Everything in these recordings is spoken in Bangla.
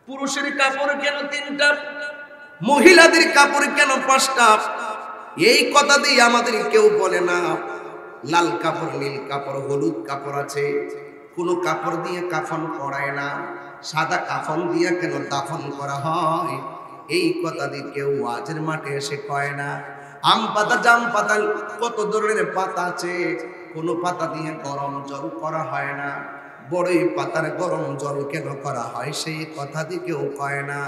পুরুষের কাপড় কেন 3টা, মহিলাদের কাপড় কেন 5টা? এই কথা দিয়ে আমাদের কেউ বলে না লাল কাপড়, নীল কাপড়, হলুদ কাপড় আছে, কোন কাপড় দিয়ে কাফন পরায় না, সাদা কাফন দিয়ে কেন দাফন করা হয়? এই কথা দিয়ে কেউ ওয়াজের মাঠে এসে কয় না। আম পাতা, জাম পাতা, কত ধরনের পাতা আছে, কোন পাতা দিয়ে গরম জল করা হয় না। বড়ই পাতার গরম জল কেন করা হয় সেই কথা দিয়ে কেউ কয় না।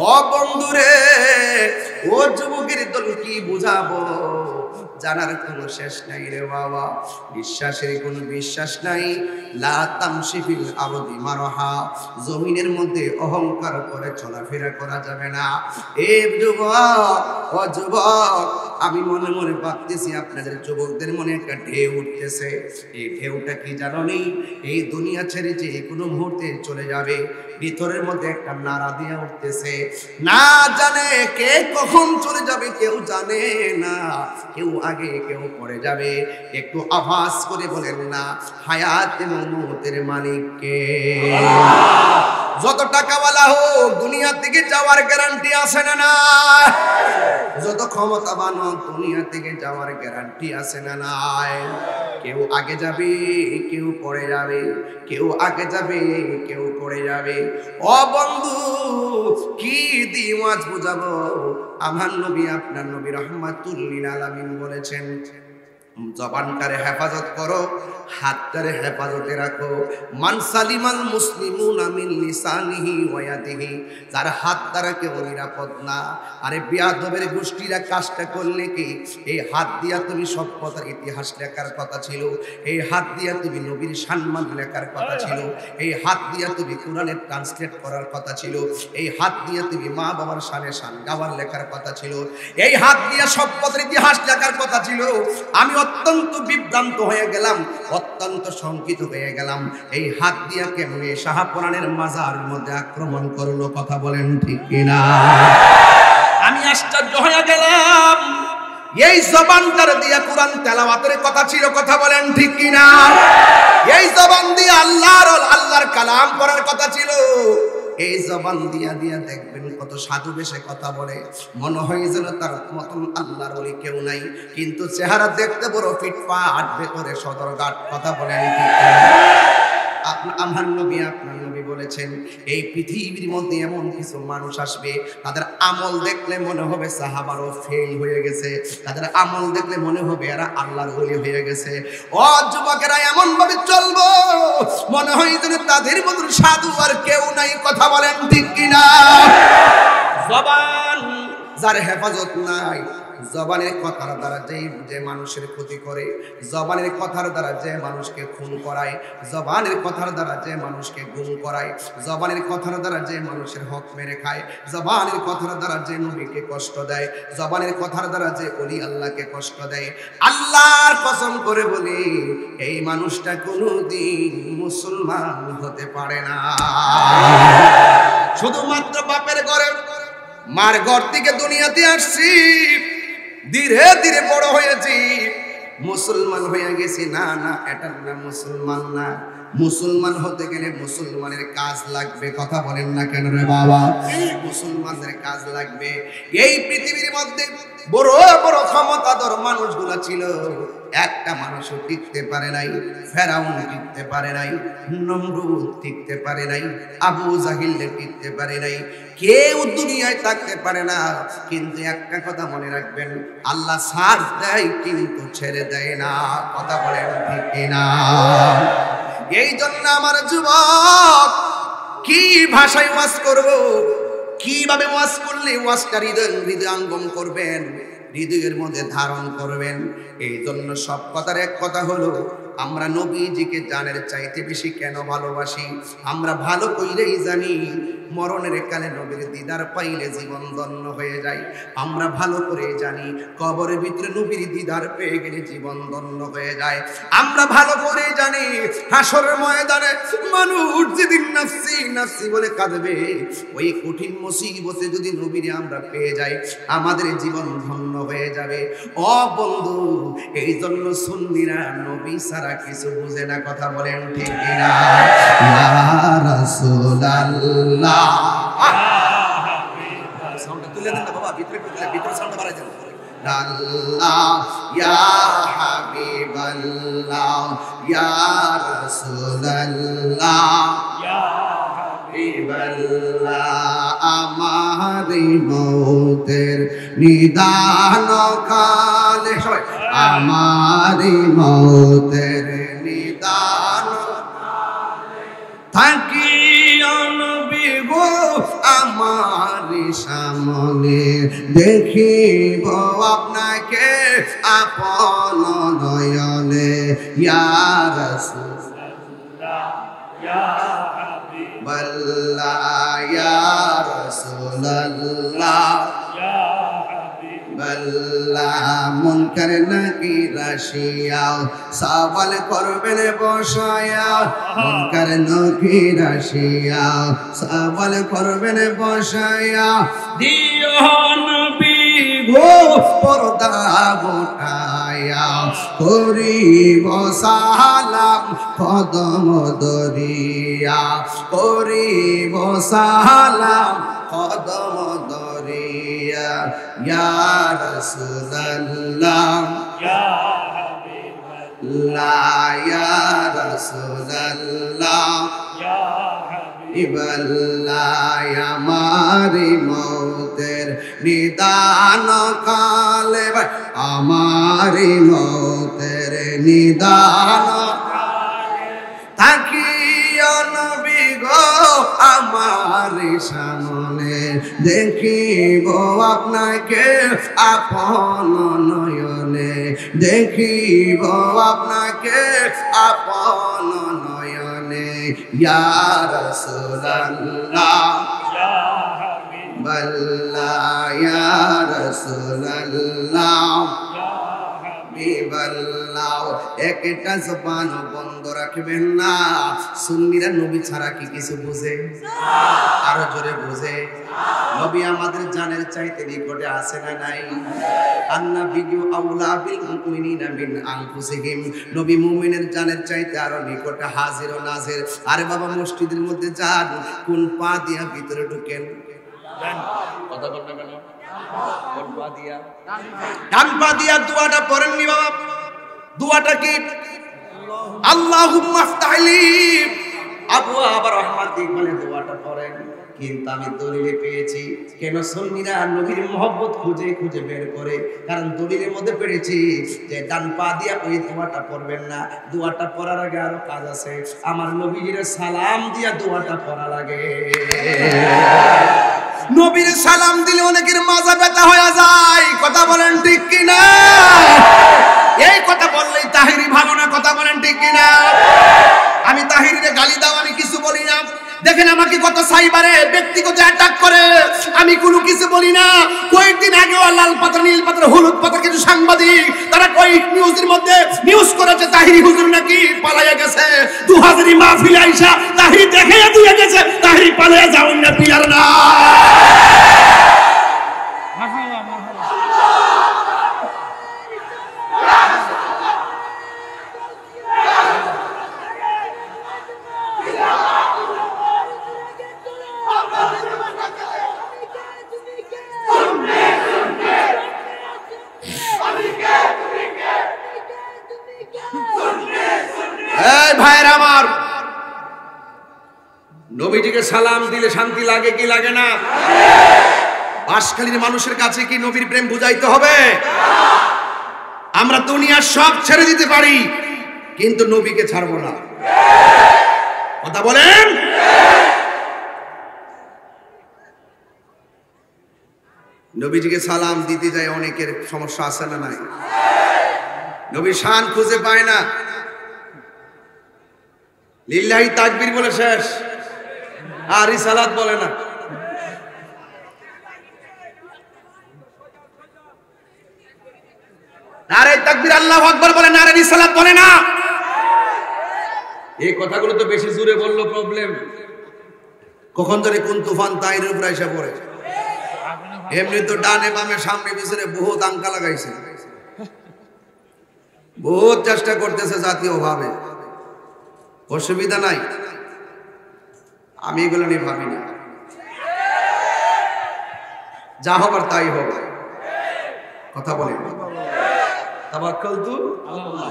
ও বন্ধুরে, ও যুবকের দল কি বুঝাবো, জানার কোনো শেষ নাই রে বাবা, বিশ্বাসের কোনো বিশ্বাস নাই। লা তামশি ফিল আরদি মারহা, জমিনের মধ্যে অহংকার করে চলাফেরা করা যাবে না। এ যুবক, ও যুবক, আমি মনে মনে ভাবতেছি আপনাদের যুবকদের মনে একটা ঢেউ উঠতেছে। এই ঢেউটা কি জানো নি? এই দুনিয়া ছেড়ে যে কোনো মুহূর্তে চলে যাবে, ভিতরের মধ্যে একটা নাড়া দিয়ে উঠতেছে। না জানে কে কখন চলে যাবে, কেউ জানে না, কেউ আগে কেউ পরে যাবে। একটু আভাস করে বলেন না, হায়াত এবং মৌতের মালিক কে? যত টাকাওয়ালা হোক, দুনিয়া থেকে যাওয়ার গ্যারান্টি আছে না না? যত ক্ষমতাবান হোক, দুনিয়া থেকে যাওয়ার গ্যারান্টি আছে না নাই? কেউ আগে যাবে, কেউ পরে যাবে, কেউ আগে যাবে, কেউ পরে যাবে। ও বন্ধু, কি দিয়ে ওয়াজ বুঝাবো? আমার নবী, আপনার নবী রাহমাতুল লিল আলামিন বলেছেন, জবানটারে হেফাজত করো, হাতটারে হেফাজতে রাখো। মান সালিমাল মুসলিমুনা মিন লিসানিহি ওয়া ইয়াদিহি, যার হাত দ্বারা কেউ নিরাপদ না। আরে বিয়াদবের গোষ্ঠীরা কাজটা করলে কি, এই হাত দিয়া তুমি সভ্যতার ইতিহাস লেখার কথা ছিল, এই হাত দিয়া তুমি নবীর সম্মান লেখার কথা ছিল, এই হাত দিয়া তুমি কোরআনের ট্রান্সলেট করার কথা ছিল, এই হাত দিয়া তুমি মা বাবার শানে শান গাওয়ার লেখার কথা ছিল, এই হাত দিয়া সভ্যতার ইতিহাস লেখার কথা ছিল। আমি অত্যন্ত বিভ্রান্ত হয়ে গেলাম, অত্যন্ত শঙ্কিত হয়ে গেলাম। এই হাত দিয়া কেমনে শাহপুরানের মাজার মধ্যে আক্রমণ করলো, কথা বলেন ঠিক কিনা? আমি আশ্চর্য হয়ে গেলাম। এই জবানটার দিয়া কোরআন তেলাওয়াতের কথা ছিল, কথা বলেন ঠিক কিনা? এই জবান দিয়ে আল্লাহর কালাম করার কথা ছিল। এই জবান দিয়া দিয়া দেখবেন কত সাধু বেশে কথা বলে, মনে হয় যেন তার মতন আল্লাহর ওলি কেউ নাই, কিন্তু চেহারা দেখতে বড় ফিটফাট, ভেতরে সদরঘাট, কথা বলেন ঠিক কিনা? আমার নবী, আপনার নবী বলেছেন, এই পৃথিবীর মধ্যে এমন কিছু মানুষ আসবে, তাদের আমল দেখলে মনে হবে সাহাবারও ফেল হয়ে গেছে, তাদের আমল দেখলে মনে হবে এরা আল্লাহর ওলি হয়ে গেছে। ও যুবকেরা, এমন ভাবে চলবো মনে হয় যেন তাদের মতন সাধু আর কেউ নাই, কথা বলেন ঠিক কিনা? জবান যার হেফাজত নাই, জবানের কথার দ্বারা যে মানুষের ক্ষতি করে, জবানের কথার দ্বারা যে মানুষকে খুন করায়, জবানের কথার দ্বারা যে মানুষকে গুম করায়, জবানের কথার দ্বারা যে মানুষের হক মেরে খায়, জবানের কথার দ্বারা যে নবীকে কষ্ট দেয়, জবানের কথার দ্বারা যে ওলি আল্লাহকে কষ্ট দেয়, আল্লাহর কসম করে বলি এই মানুষটা কোনোদিন মুসলমান হতে পারে না। শুধুমাত্র বাপের ঘরে, মার ঘর থেকে দুনিয়াতে আসছি, ধীরে ধীরে বড় হয়েছি, মুসলমান হয়ে গেছি, না না, এটার নাম মুসলমান না। মুসলমান হতে গেলে মুসলমানের কাজ লাগবে, কথা বলেন না কেন রে বাবা? মুসলমানদের কাজ লাগবে। এই পৃথিবীর মধ্যে বড় বড় ক্ষমতাধর মানুষগুলা ছিল, একটা মানুষও টিকতে পারে নাই। ফেরাউন টিকতে পারে নাই, নমরুদ টিকতে পারে নাই, আবু জাহিল টিকতে পারে নাই, কেউ দুনিয়ায় থাকতে পারে না। কিন্তু একটা কথা মনে রাখবেন, আল্লাহ সাথ দেয় কিন্তু ছেড়ে দেয় না, কথা বলেন ঠিক কিনা? এই জন্য আমার যুবক, কি ভাষায় ওয়াজ করব, কিভাবে ওয়াজ করলে ওয়াজটা হৃদয়ঙ্গম করবেন, হৃদয়ের মধ্যে ধারণ করবেন। এই জন্য সব কথার এক কথা হলো, আমরা নবীজিকে জানের চাইতে বেশি কেন ভালোবাসি? আমরা ভালো কইলেই জানি মরণের কালে নবীর দিদার পাইলে জীবন ধন্য হয়ে যায়। আমরা ভালো করে জানি কবরের ভিতরে নবীর দিদার পেয়ে গেলে জীবন ধন্য হয়ে যায়। আমরা ভালো করে জানি হাসরের ময়দানে মানুষ যেদিন নাফসি নাফসি বলে কাঁদবে, ওই কঠিন মুসিবতে যদি নবীরে আমরা পেয়ে যাই, আমাদের জীবন ধন্য হয়ে যাবে। ও বন্ধু, এই জন্য সুন্নিরা নবী ছাড়া কিছু বুঝে না, কথা বলেন ঠিক কিনা? ইয়া রাসূলুল্লাহ দেন না বাবা, ভিতরে সাউন্ড বাড়াই দেন। আল্লাহ ইয়া হাবিবাল্লাহ ইয়া রাসূলুল্লাহ ইয়া হাবিবাল্লাহ, আমার মৌতের নিদান কালে, সবাই আমার মৌতের নিদান থাকি নবী গো আমার সামনে, দেখিব আপনাকে আপন নয়নে, ইয়া রাসূলুল্লাহ ইয়া হাবিবাল্লাহ ইয়া রাসূলুল্লাহ ইয়া হাবিবাল্লাহ, মুনকার নাকির আসিয়াও সওয়াল করবেন বসায়া, মুনকার নাকির আসিয়াও সওয়াল করবেন বসায়া, দিও নবী গো পর্দা গোটায়া, করিব সালাম কদম দরিয়া, করিব সালাম কদম দরিয়া, ইয়া রাসূলুল্লাহ ইয়া হাবিবাল্লাহ ইয়া রাসূলুল্লাহ ইয়া হাবিবাল্লাহ, আমার মৌতের নিদান কালে, আমার মৌতের নিদান থাকি নবী গো আমার সামনে, দেখিব আপনাকে আপন নয়নে, দেখিব আপনাকে আপন নয়নে, ইয়া রাসূলুল্লাহ ইয়া হাবিবাল্লাহ ইয়া রাসূলুল্লাহ ইয়া হাবিবাল্লাহ, একটা জবান বন্ধ রাখবেন না। সুন্নিরা নবী ছাড়া কি কিছু বুঝে? আরো জোরে বুঝে। নবী আমাদের জানের চাইতে নিকটে আছে না নাই? আন্নাবিয়্যু আউলা বিল মুমিনিনা মিন আনফুসিহিম, নবী মুমিনের জানের চাইতে আরো নিকটে হাজির ও নাজির। আরে বাবা, মসজিদের মধ্যে যান, কোন পা দিয়া ভিতরে ঢুকেন? কথা বলবেন কেন? কোন পা দিয়া? ডান পা দিয়া দোয়াটা পড়েননি বাবা। দোয়াটা কি? আল্লাহুম্মা আফতাহলি আবওয়াব রাহমাতিক বলে দোয়াটা পড়েন। কিন্তু আমি দলিলে পেয়েছি, কেন সুন্নিরা নবীর মহব্বত খুঁজে খুঁজে বের করে, কারণ দলিলের মধ্যে পেয়েছি যে ডান পা দিয়া ওই দোয়াটা পড়বেন না। দোয়াটা পড়ার আগে আরো কাজ আছে, আমার নবীর সালাম দিয়া দোয়াটা পড়া লাগে। নবীর সালাম দিলে অনেকের মাজা ব্যথা হয়ে যায়, কথা বলেন ঠিক কিনা? এই কথা বললেই তাহিরি ভালো না, কথা বলেন ঠিক কিনা? আমি তাহিরিরে গালি দাও, আমি কিছু বলি না। দেখেন আমাকে কত সাইবারে ব্যক্তিগত অ্যাটাক করে, আমি কোনো কিছু বলি না। কয়েকদিন আগে লাল পাতা নীল পাতা হলুদ পাতা কিছু সাংবাদিক তারা কয়েক নিউজের মধ্যে নিউজ করেছে তাহিরি হুজুর নাকি পালাইয়া গেছে। 2000 মাহফিলে আইসা তাহিরি দেখাইয়া দিয়ে গেছে তাহিরি পালাইয়া যাওন না, পিয়ার না। ভাইরা আমার, নবীজিকে সালাম দিলে শান্তি লাগে কি লাগে না? বাঁশখালীর মানুষের কাছে কি নবীর প্রেম বুঝাইতে হবে? আমরা দুনিয়ার সব ছেড়ে দিতে পারি, কিন্তু নবীকে ছাড়বো না। কথা বলেন। নবীজিকে সালাম দিতে যায় অনেকের সমস্যা আছে না নাই? নবীর শান খুঁজে পায় না, লিল্লাহি তাকবীর বলে শেষ, আর রিসালাত বলে না। নারে তাকবীর আল্লাহু আকবার বলে, নারে রিসালাত বলে না। এই কথাগুলো তো বেশি জোরে বললো প্রবলেম। কখন ধরে কোন তুফান তাইরের উপর এসে পড়ে। এমনি তো ডানে বামে সামনে পিছনে বহুত আঙ্কা লাগাইছে, বহুত চেষ্টা করতেছে জাতীয় ভাবে, অসুবিধা নাই, আমি এগুলো নিয়ে ভাবি না। যা হবার তাই হবে। কথা বলেন তাওয়াক্কালতু আলাল্লাহ।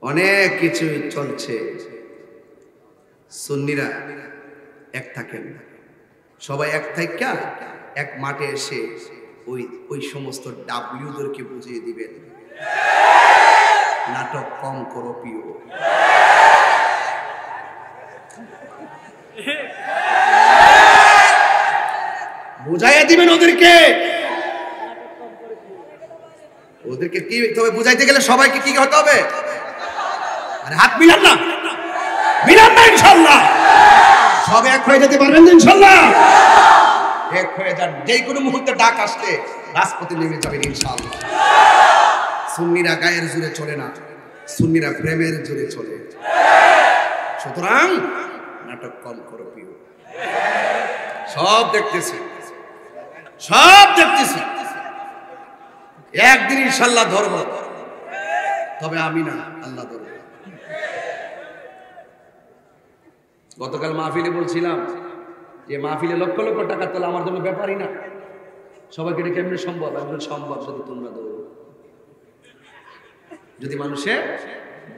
অনেক কিছু চলছে, সুন্নিরা এক থাকেন, সবাই এক থাইকা এক মাঠে এসে ওই সমস্ত ডাব্লিউদেরকে বুঝিয়ে দিবেন নাটক কম করো পিও। বুঝাইয়া দিবেন ওদেরকে কি তবে বুঝাইতে গেলে সবাইকে কি হতে হবে? আরে হাত মিলান না, মিলান না, ইনশাআল্লাহ সব এক হয়ে যেতে পারবেন ইনশাআল্লাহ। এক হয়ে যান, যে কোনো মুহূর্তে ডাক আসলে রাজপথে নেমে যাবেন ইনশাআল্লাহ। সুন্নিরা গায়ের জোরে চলে না, সুন্নিরা প্রেমের জোরে চলে। সুতরাং নাটক কম করো প্রিয়। সব দেখতেছি, সব দেখতেছি, একদিন ইনশাআল্লাহ ধরব, তবে আমি না, আল্লাহ ধরব। গতকাল মাহফিলে বলছিলাম যে মাহফিলে লক্ষ লক্ষ টাকা তোলা আমার জন্য ব্যাপারই না। সবাইকে এটা কেমনে সম্ভব? একজন সম্ভব যদি তোমরা দেবো, যদি মানুষে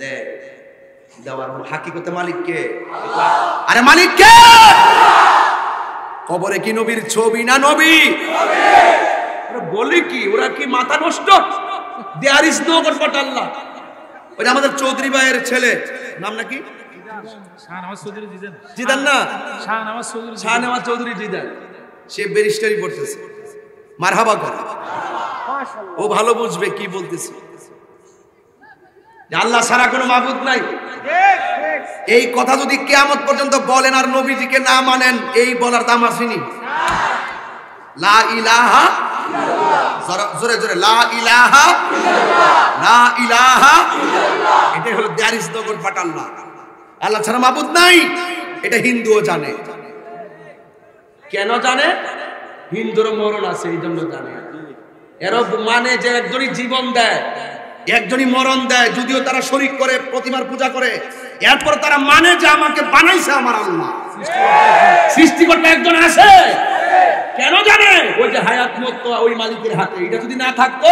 দেয়। দেওয়ার হাকিকতে মালিককে, আরে মালিককে। কবরে কি নবীর ছবি না নবী? বলে কি ওরা কি মাথা নষ্ট? There is no God but Allah. ওই আমাদের চৌধুরী ভাইয়ের ছেলে, নাম নাকি জিদান না, শাহনওয়াজ চৌধুরী জিদান, সে ব্যারিস্টারি পড়তেছে। মারহাবা কর, ও ভালো বুঝবে কি বলতেছে। আল্লাহ ছাড়া কোনো মাবুদ নাই, এই কথা যদি কিয়ামত পর্যন্ত বলেন আর নবীজিকে না মানেন, এই বলার দাম আসেনি। লা ইলাহা ইল্লাল্লাহ, জোরে জোরে লা ইলাহা ইল্লাল্লাহ, লা ইলাহা ইল্লাল্লাহ। এটাই হলো there is no God but Allah. Allah ছাড়া মাবুদ নাই, এটা হিন্দুও জানে। কেন জানে? হিন্দুর মরণ আছে এই জন্য জানে। এরা মানে যে একজনই জীবন দেয়, একজনই মরণ দেয়, যদিও তারা শরীক করে, প্রতিমার পূজা করে, এরপর তারা মানে যে আমাকে বানাইছে আমার আল্লাহ, সৃষ্টিকর্তা একজন আছে। কেন জানে? ওই যে হায়াত মত ওই মালিকের হাতে, এটা যদি না থাকতো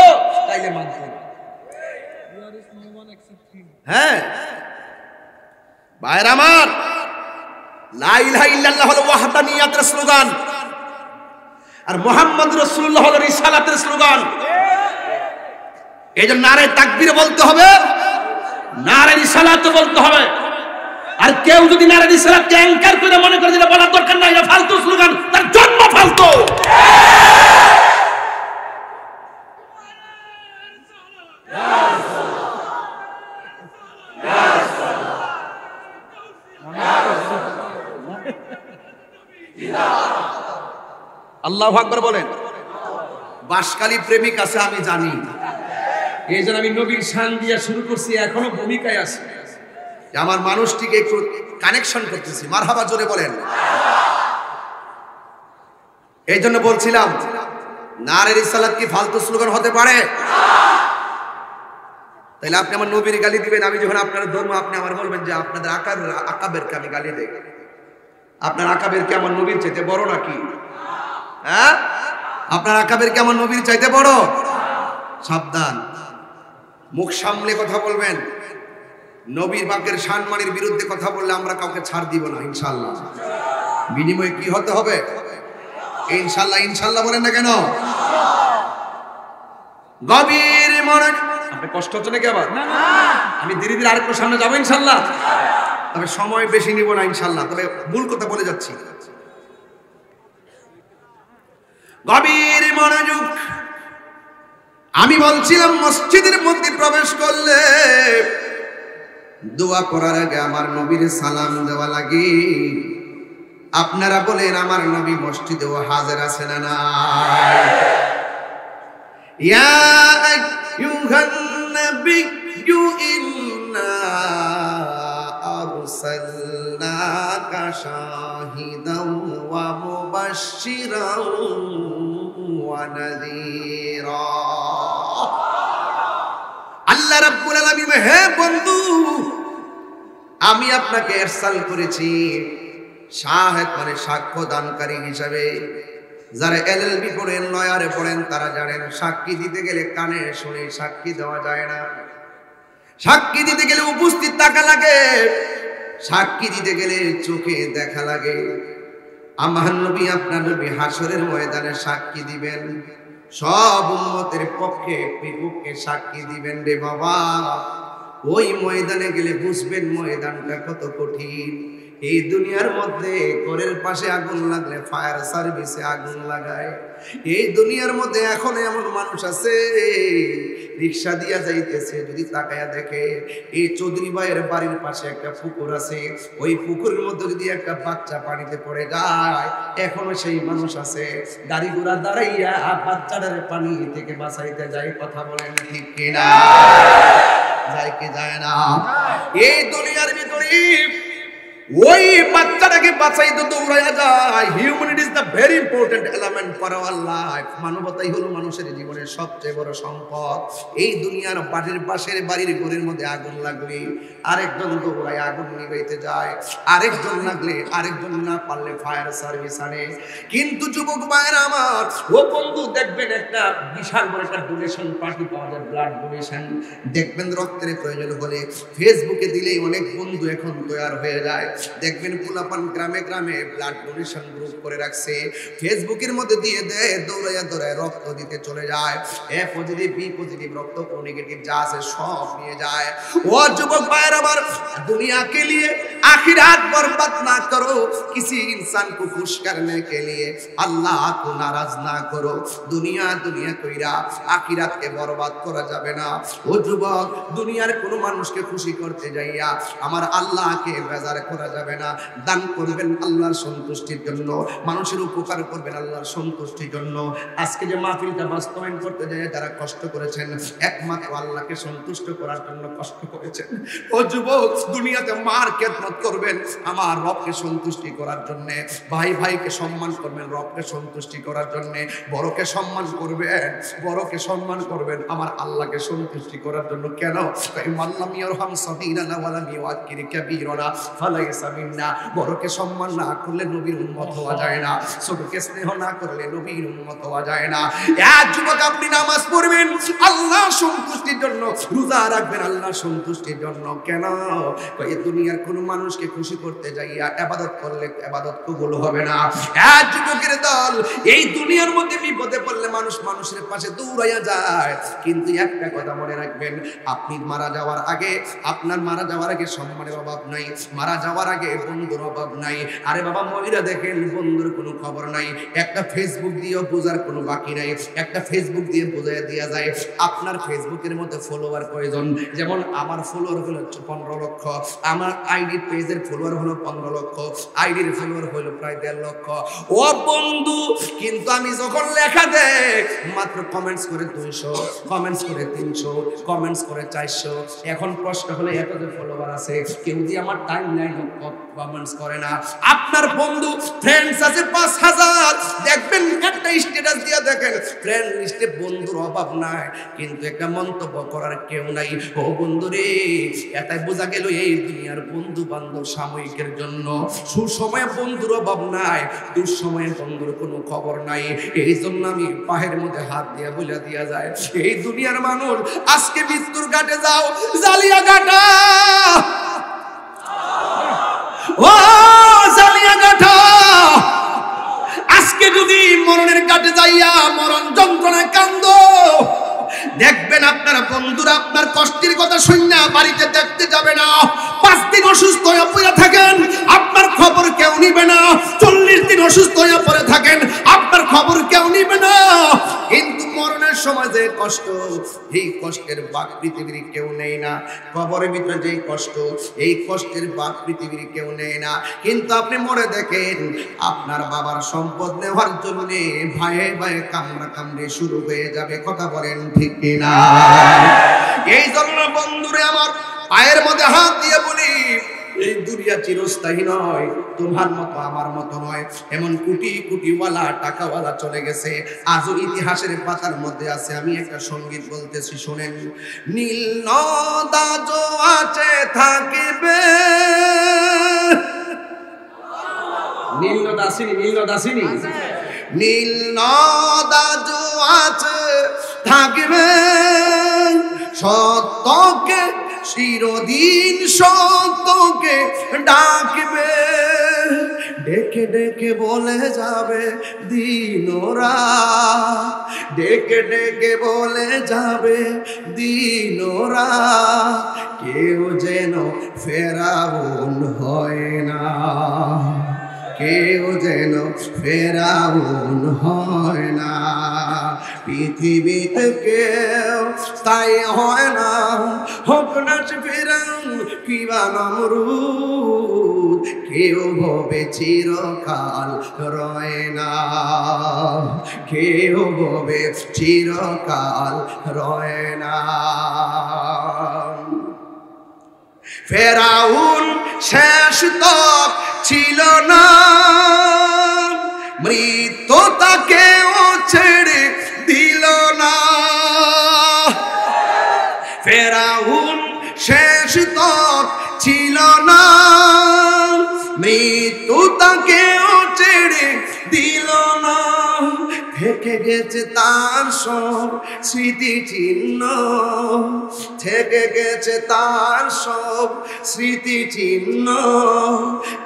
তাইলে মানত। হ্যাঁ ভাইরা আমার, লা ইলাহা ইল্লাল্লাহ হলো ওয়াহদানিয়াতের স্লোগান, আর মুহাম্মদ রাসূলুল্লাহ হলো রিসালাতের স্লোগান। এই জন্য নারে তাকবীর বলতে হবে, নারে রিসালাত বলতে হবে। আর কেউ যদি নারে রিসালাতকে অ্যাঙ্কার করে মনে করে যেটা বলার দরকার নাই, এটা ফালতু স্লোগান, তার জন্ম ফালতু। আল্লাহু আকবার বলেন। বাসকালী প্রেমিক আছে আমি জানি, এই জন্য আমি নবীর শান দিয়া শুরু করছি, এখনো ভূমিকায় আছে। আমার মানুষটিকে একটু কানেকশন করতেছি। মারহাবা জোরে বলেন। এই জন্য বলছিলাম নারে রিসালাত কি ফালতু স্লোগান হতে পারে? তাইলে আপনি আমার নবীর গালি দিবেন, আমি যখন আপনার ধর্ম, আপনি আমার বলবেন যে আপনাদের আকাবেরকে আমি গালি দেই। আপনার আকাবেরকে আমার নবীর চাইতে বড় নাকি? হ্যাঁ, আপনার আকাবেরকে আমার নবীর চাইতে বড়? সাবধান, মুখ সামলে কথা বলবেন। নবীর বাকের সম্মানের বিরুদ্ধে কথা বললে আমরা কাউকে ছাড় দিব না ইনশাআল্লাহ। বিনিময়ে কি হতে হবে? ইনশাআল্লাহ। ইনশাআল্লাহ বলেন না কেন? গভীর মনোযোগ। আপনি কষ্ট হচ্ছে নাকি আবার? আমি ধীরে ধীরে আরেকটু সামনে যাবো ইনশাআল্লাহ, তবে সময় বেশি নিব না ইনশাআল্লাহ। তবে ভুল কথা বলে যাচ্ছি। গভীর মনোযোগ। আমি বলছিলাম মসজিদের মধ্যে প্রবেশ করলে দোয়া করার আগে আমার নবীর সালাম দেওয়া লাগে। আপনারা বলেন আমার নবী মসজিদেও হাজির আছে না নাই? ইয়া আইয়ুহান নাবিয়্যু ইন্না আরসালনাকা শাহিদাও ওয়া মুবাশশিরাও ওয়া নাযীরা। আল্লাহ রাব্বুল আলামিন, হে বন্ধু, আমি আপনাকে ইরসাল করেছি শাহেদ মানে সাক্ষ্য দানকারী হিসাবে। যারা এলএলবি পড়েন, লয়ারে পড়েন, তারা জানেন সাক্ষী দিতে গেলে কানে শুনে সাক্ষী দেওয়া যায় না। সাক্ষী দিতে গেলে উপস্থিত থাকা লাগে, সাক্ষী দিতে গেলে চোখে দেখা লাগে। আমার নবী, আপনার নবী হাসরের ময়দানে সাক্ষী দিবেন, সব উম্মতের পক্ষে বিপক্ষে সাক্ষী দিবেন রে বাবা। ওই ময়দানে গেলে বুঝবেন ময়দানটা কত কঠিন। এই দুনিয়ার মধ্যে ঘরের পাশে আগুন লাগলে ফায়ার সার্ভিসে আগুন লাগায়। এই দুনিয়ার মধ্যে এখন এমন মানুষ আছে রিক্সা দিয়া যাইতেছে, যদি তাকায়া দেখে এই চৌধুরী ভাইয়ের বাড়ির পাশে একটা পুকুর আছে, ওই পুকুরের মধ্যে যদি একটা বাচ্চা পানিতে পড়ে যায়, এখনো সেই মানুষ আছে গাড়ি ঘোড়া দাঁড়াইয়া বাচ্চাটার পানি থেকে বাঁচাইতে যায়। কথা বলেন ঠিক কিনা? যায় কি যায় না? এই দুনিয়ার ভিতরে ওই বাচ্চাটাকে বাঁচাইতে দৌড়াইয়া যায়। Humanity is the very important element for our life. মানবতাই হলো মানুষের জীবনের সবচেয়ে বড় সম্পদ। এই দুনিয়ার বাড়ির পাশের বাড়ির ঘরের মধ্যে আগুন লাগলে আরেকজন দৌড়ায় আগুন নিভাইতে যায়, আরেকজন লাগলে আরেকজন, না পারলে ফায়ার সার্ভিস আনে। কিন্তু যুবক ভাইয়েরা আমার, ও বন্ধু দেখবেন একটা বিশাল বড় একটা ডোনেশন পার্টি পাওয়া যায়, ব্লাড ডোনেশন। দেখবেন রক্তের প্রয়োজন হলে ফেসবুকে দিলেই অনেক বন্ধু এখন তৈরি হয়ে যায়। দেখবেন পোলাপান গ্রামে গ্রামে ব্লাড ডোনেশন গ্রুপ করে রাখছে, ফেসবুকের মধ্যে দিয়ে দেয়, দৌড়াইয়া দৌড়ায় রক্ত দিতে চলে যায়। এ পজিটিভ, বি পজিটিভ রক্ত, ও নেগেটিভ যা আছে সব নিয়ে যায়। ও যুবক ভাইয়ের আমার, दुनिया के लिए आखिरात बर्बाद ना करो, किसी इंसान को खुश करने के लिए अल्लाह को नाराज ना करो। दुनिया दुनिया कइरा आखिरात के बर्बाद करा जाबे ना। ओ যুবক, দুনিয়ার কোন মানুষকে খুশি করতে যাইয়া আমার আল্লাহকে বেজার করা যাবে না। দান করবেন আল্লাহর সন্তুষ্টির জন্য, মানুষের উপকার করবেন আল্লাহর সন্তুষ্টির জন্য। আজকে যে মাহফিলটা বাস্তবায়ন করতে যায় যারা কষ্ট করেছেন, একমাত্র আল্লাহকে সন্তুষ্ট করার জন্য কষ্ট করেছেন। ও যুবক, দুনিয়াতে মার খেদমত করবেন আমার রবকে সন্তুষ্টি করার জন্য, ভাই ভাইকে সম্মান করবেন রবকে সন্তুষ্টি করার জন্য, বড়কে সম্মান করবেন, বড়কে সম্মান করবেন আমার আল্লাহকে সন্তুষ্টি করার জন্য। কেন? মাল্লাম ইয়ারহাম সাগীরানা ওয়া লাম ইউআক্কির কাবীরানা ফালাইসা মিন্না। বড়কে সম্মান না করলে নবীর উম্মত হওয়া যায় না, ছোটকে স্নেহ না করলে নবীর উম্মত হওয়া যায় না। এক যুবক, আপনি নামাজ পড়বেন আল্লাহ সন্তুষ্টির জন্য, রোজা রাখবেন আল্লাহ সন্তুষ্টির জন্য। কেন? এই দুনিয়ার কোন মানুষকে খুশি করতে যাইয়া ইবাদত করলে ইবাদত কবুল হবে না। এক যুবকের দল এই দুনিয়ার মধ্যে বিপদে পড়লে মানুষ মানুষের পাশে দৌড়াইয়া যায়, কিন্তু একটা কথা মনে রাখবেন, আপনি মারা যাওয়ার আগে, আপনার মারা যাওয়ার আগে সম্মানের অভাব নাই, মারা যাওয়ার আগে বন্ধুর অভাব নাই। আরে বাবা, মহিলা দেখেন বন্ধুর কোনো খবর নাই, একটা ফেসবুক দিয়েও বোঝার কোনো বাকি নাই, একটা ফেসবুক দিয়ে বোঝাই দেওয়া যায়। আপনার ফেসবুকের মধ্যে ফলোয়ার প্রয়োজন, যেমন আমার ফলোয়ার হলো 15 লক্ষ, আমার আইডি পেজের ফলোয়ার হলো 15 লক্ষ, আইডির ফলোয়ার হলো প্রায় 1.5 লক্ষ। ও বন্ধু, কিন্তু আমি যখন লেখা দেই মাত্র কমেন্টস করে 200, কমেন্টস করে 300, কমেন্টস করে 400। এখন প্রশ্ন হলো এত যে ফলোয়ার আছে, কেউ দিয়ে আমার টাইম নাই কমেন্টস করে না। আপনার বন্ধু ফ্রেন্ডস আছে 5000, দেখবেন একটা স্ট্যাটাস দিয়া দেখেন ফ্রেন্ড লিস্টে বন্ধুর অভাব নাই, কিন্তু একটা মন্তব্য করার কেউ নাই। ও বন্ধু রে, এটাই বোঝা গেল এই দুনিয়ার বন্ধু বান্ধব সাময়িকের জন্য। সুসময়ে বন্ধুর অভাব নাই, দুঃসময়ে বন্ধুর কোনো খবর নাই। এই জন্য আমি পায়ের মধ্যে হাত দিয়া বলে দিয়া যায়, এই দুনিয়ার মানুষ আজকে মৃত্যুর ঘাটে যাও, জালিয়া ঘাটা, ও জালিয়া ঘাটা। আজকে যদি মরণের ঘাটে যাইয়া মরণ যন্ত্রণায় কান্দ, দেখবেন আপনার বন্ধুরা আপনার কষ্টের কথা শুননা বাড়িতে দেখতে যাবে না। 5 দিন অসুস্থ হয়ে পড়ে থাকেন, আপনার খবর কেউ নিবে না। 40 দিন অসুস্থ হয়ে পড়ে থাকেন, আপনার খবর কেউ নিবে না। কিন্তু মরণের সময় যে কষ্ট, এই কষ্টের ভাগ পৃথিবীর কেউ নেয় না। কবরের ভিতরে যে কষ্ট, এই কষ্টের ভাগ পৃথিবীর কেউ নেয় না। কিন্তু আপনি মরে দেখেন, আপনার বাবার সম্পদ নেওয়ার জন্য ভাইয়ে ভাইয়ে কামড়া কামড়ে শুরু হয়ে যাবে। কথা বলেন ঠিক কিনা? এই জন্য বন্ধুরে আমার, পায়ের মধ্যে হাত দিয়ে বলি, এই দুনিয়া চিরস্থায়ী নয়, তোমার মতো আমার মতো নয়। এমন কোটি কোটিওয়ালা টাকাওয়ালা চলে গেছে, আজও ইতিহাসের পাতার মধ্যে আছে। আমি একটা সঙ্গীত বলতেছি, শোনেন। নীল নদা জো আছে থাকিবে, আসেনি, নীল নদ আসেনি? নীল নদ আজও আছে, থাকবে সত্যকে চিরদিন, সত্যকে ডাকবে, ডেকে ডেকে বলে যাবে দিনরা, ডেকে ডেকে বলে যাবে দিনরা, কেউ যেন ফেরাউন হয় না, কেউ যেন ফেরাউন হয় না, পৃথিবীতে কেউ স্থায়ী হয় না, হোক না ফেরাউন কিবা নমরুদ, কেউ হবে চিরকাল রয় না, কেউ হবে চিরকাল রয় না। ফেরাউন শেষ তক ছিল না, মৃত্যু তাকেও ছেড়ে দিল না, ফেরাউন শেষ তক ছিল না, মৃত্যু তাকেও ছেড়ে দিল না, থেকে গেছে তার সব স্মৃতি চিহ্ন, থেকে গেছে তার সব স্মৃতি চিহ্ন,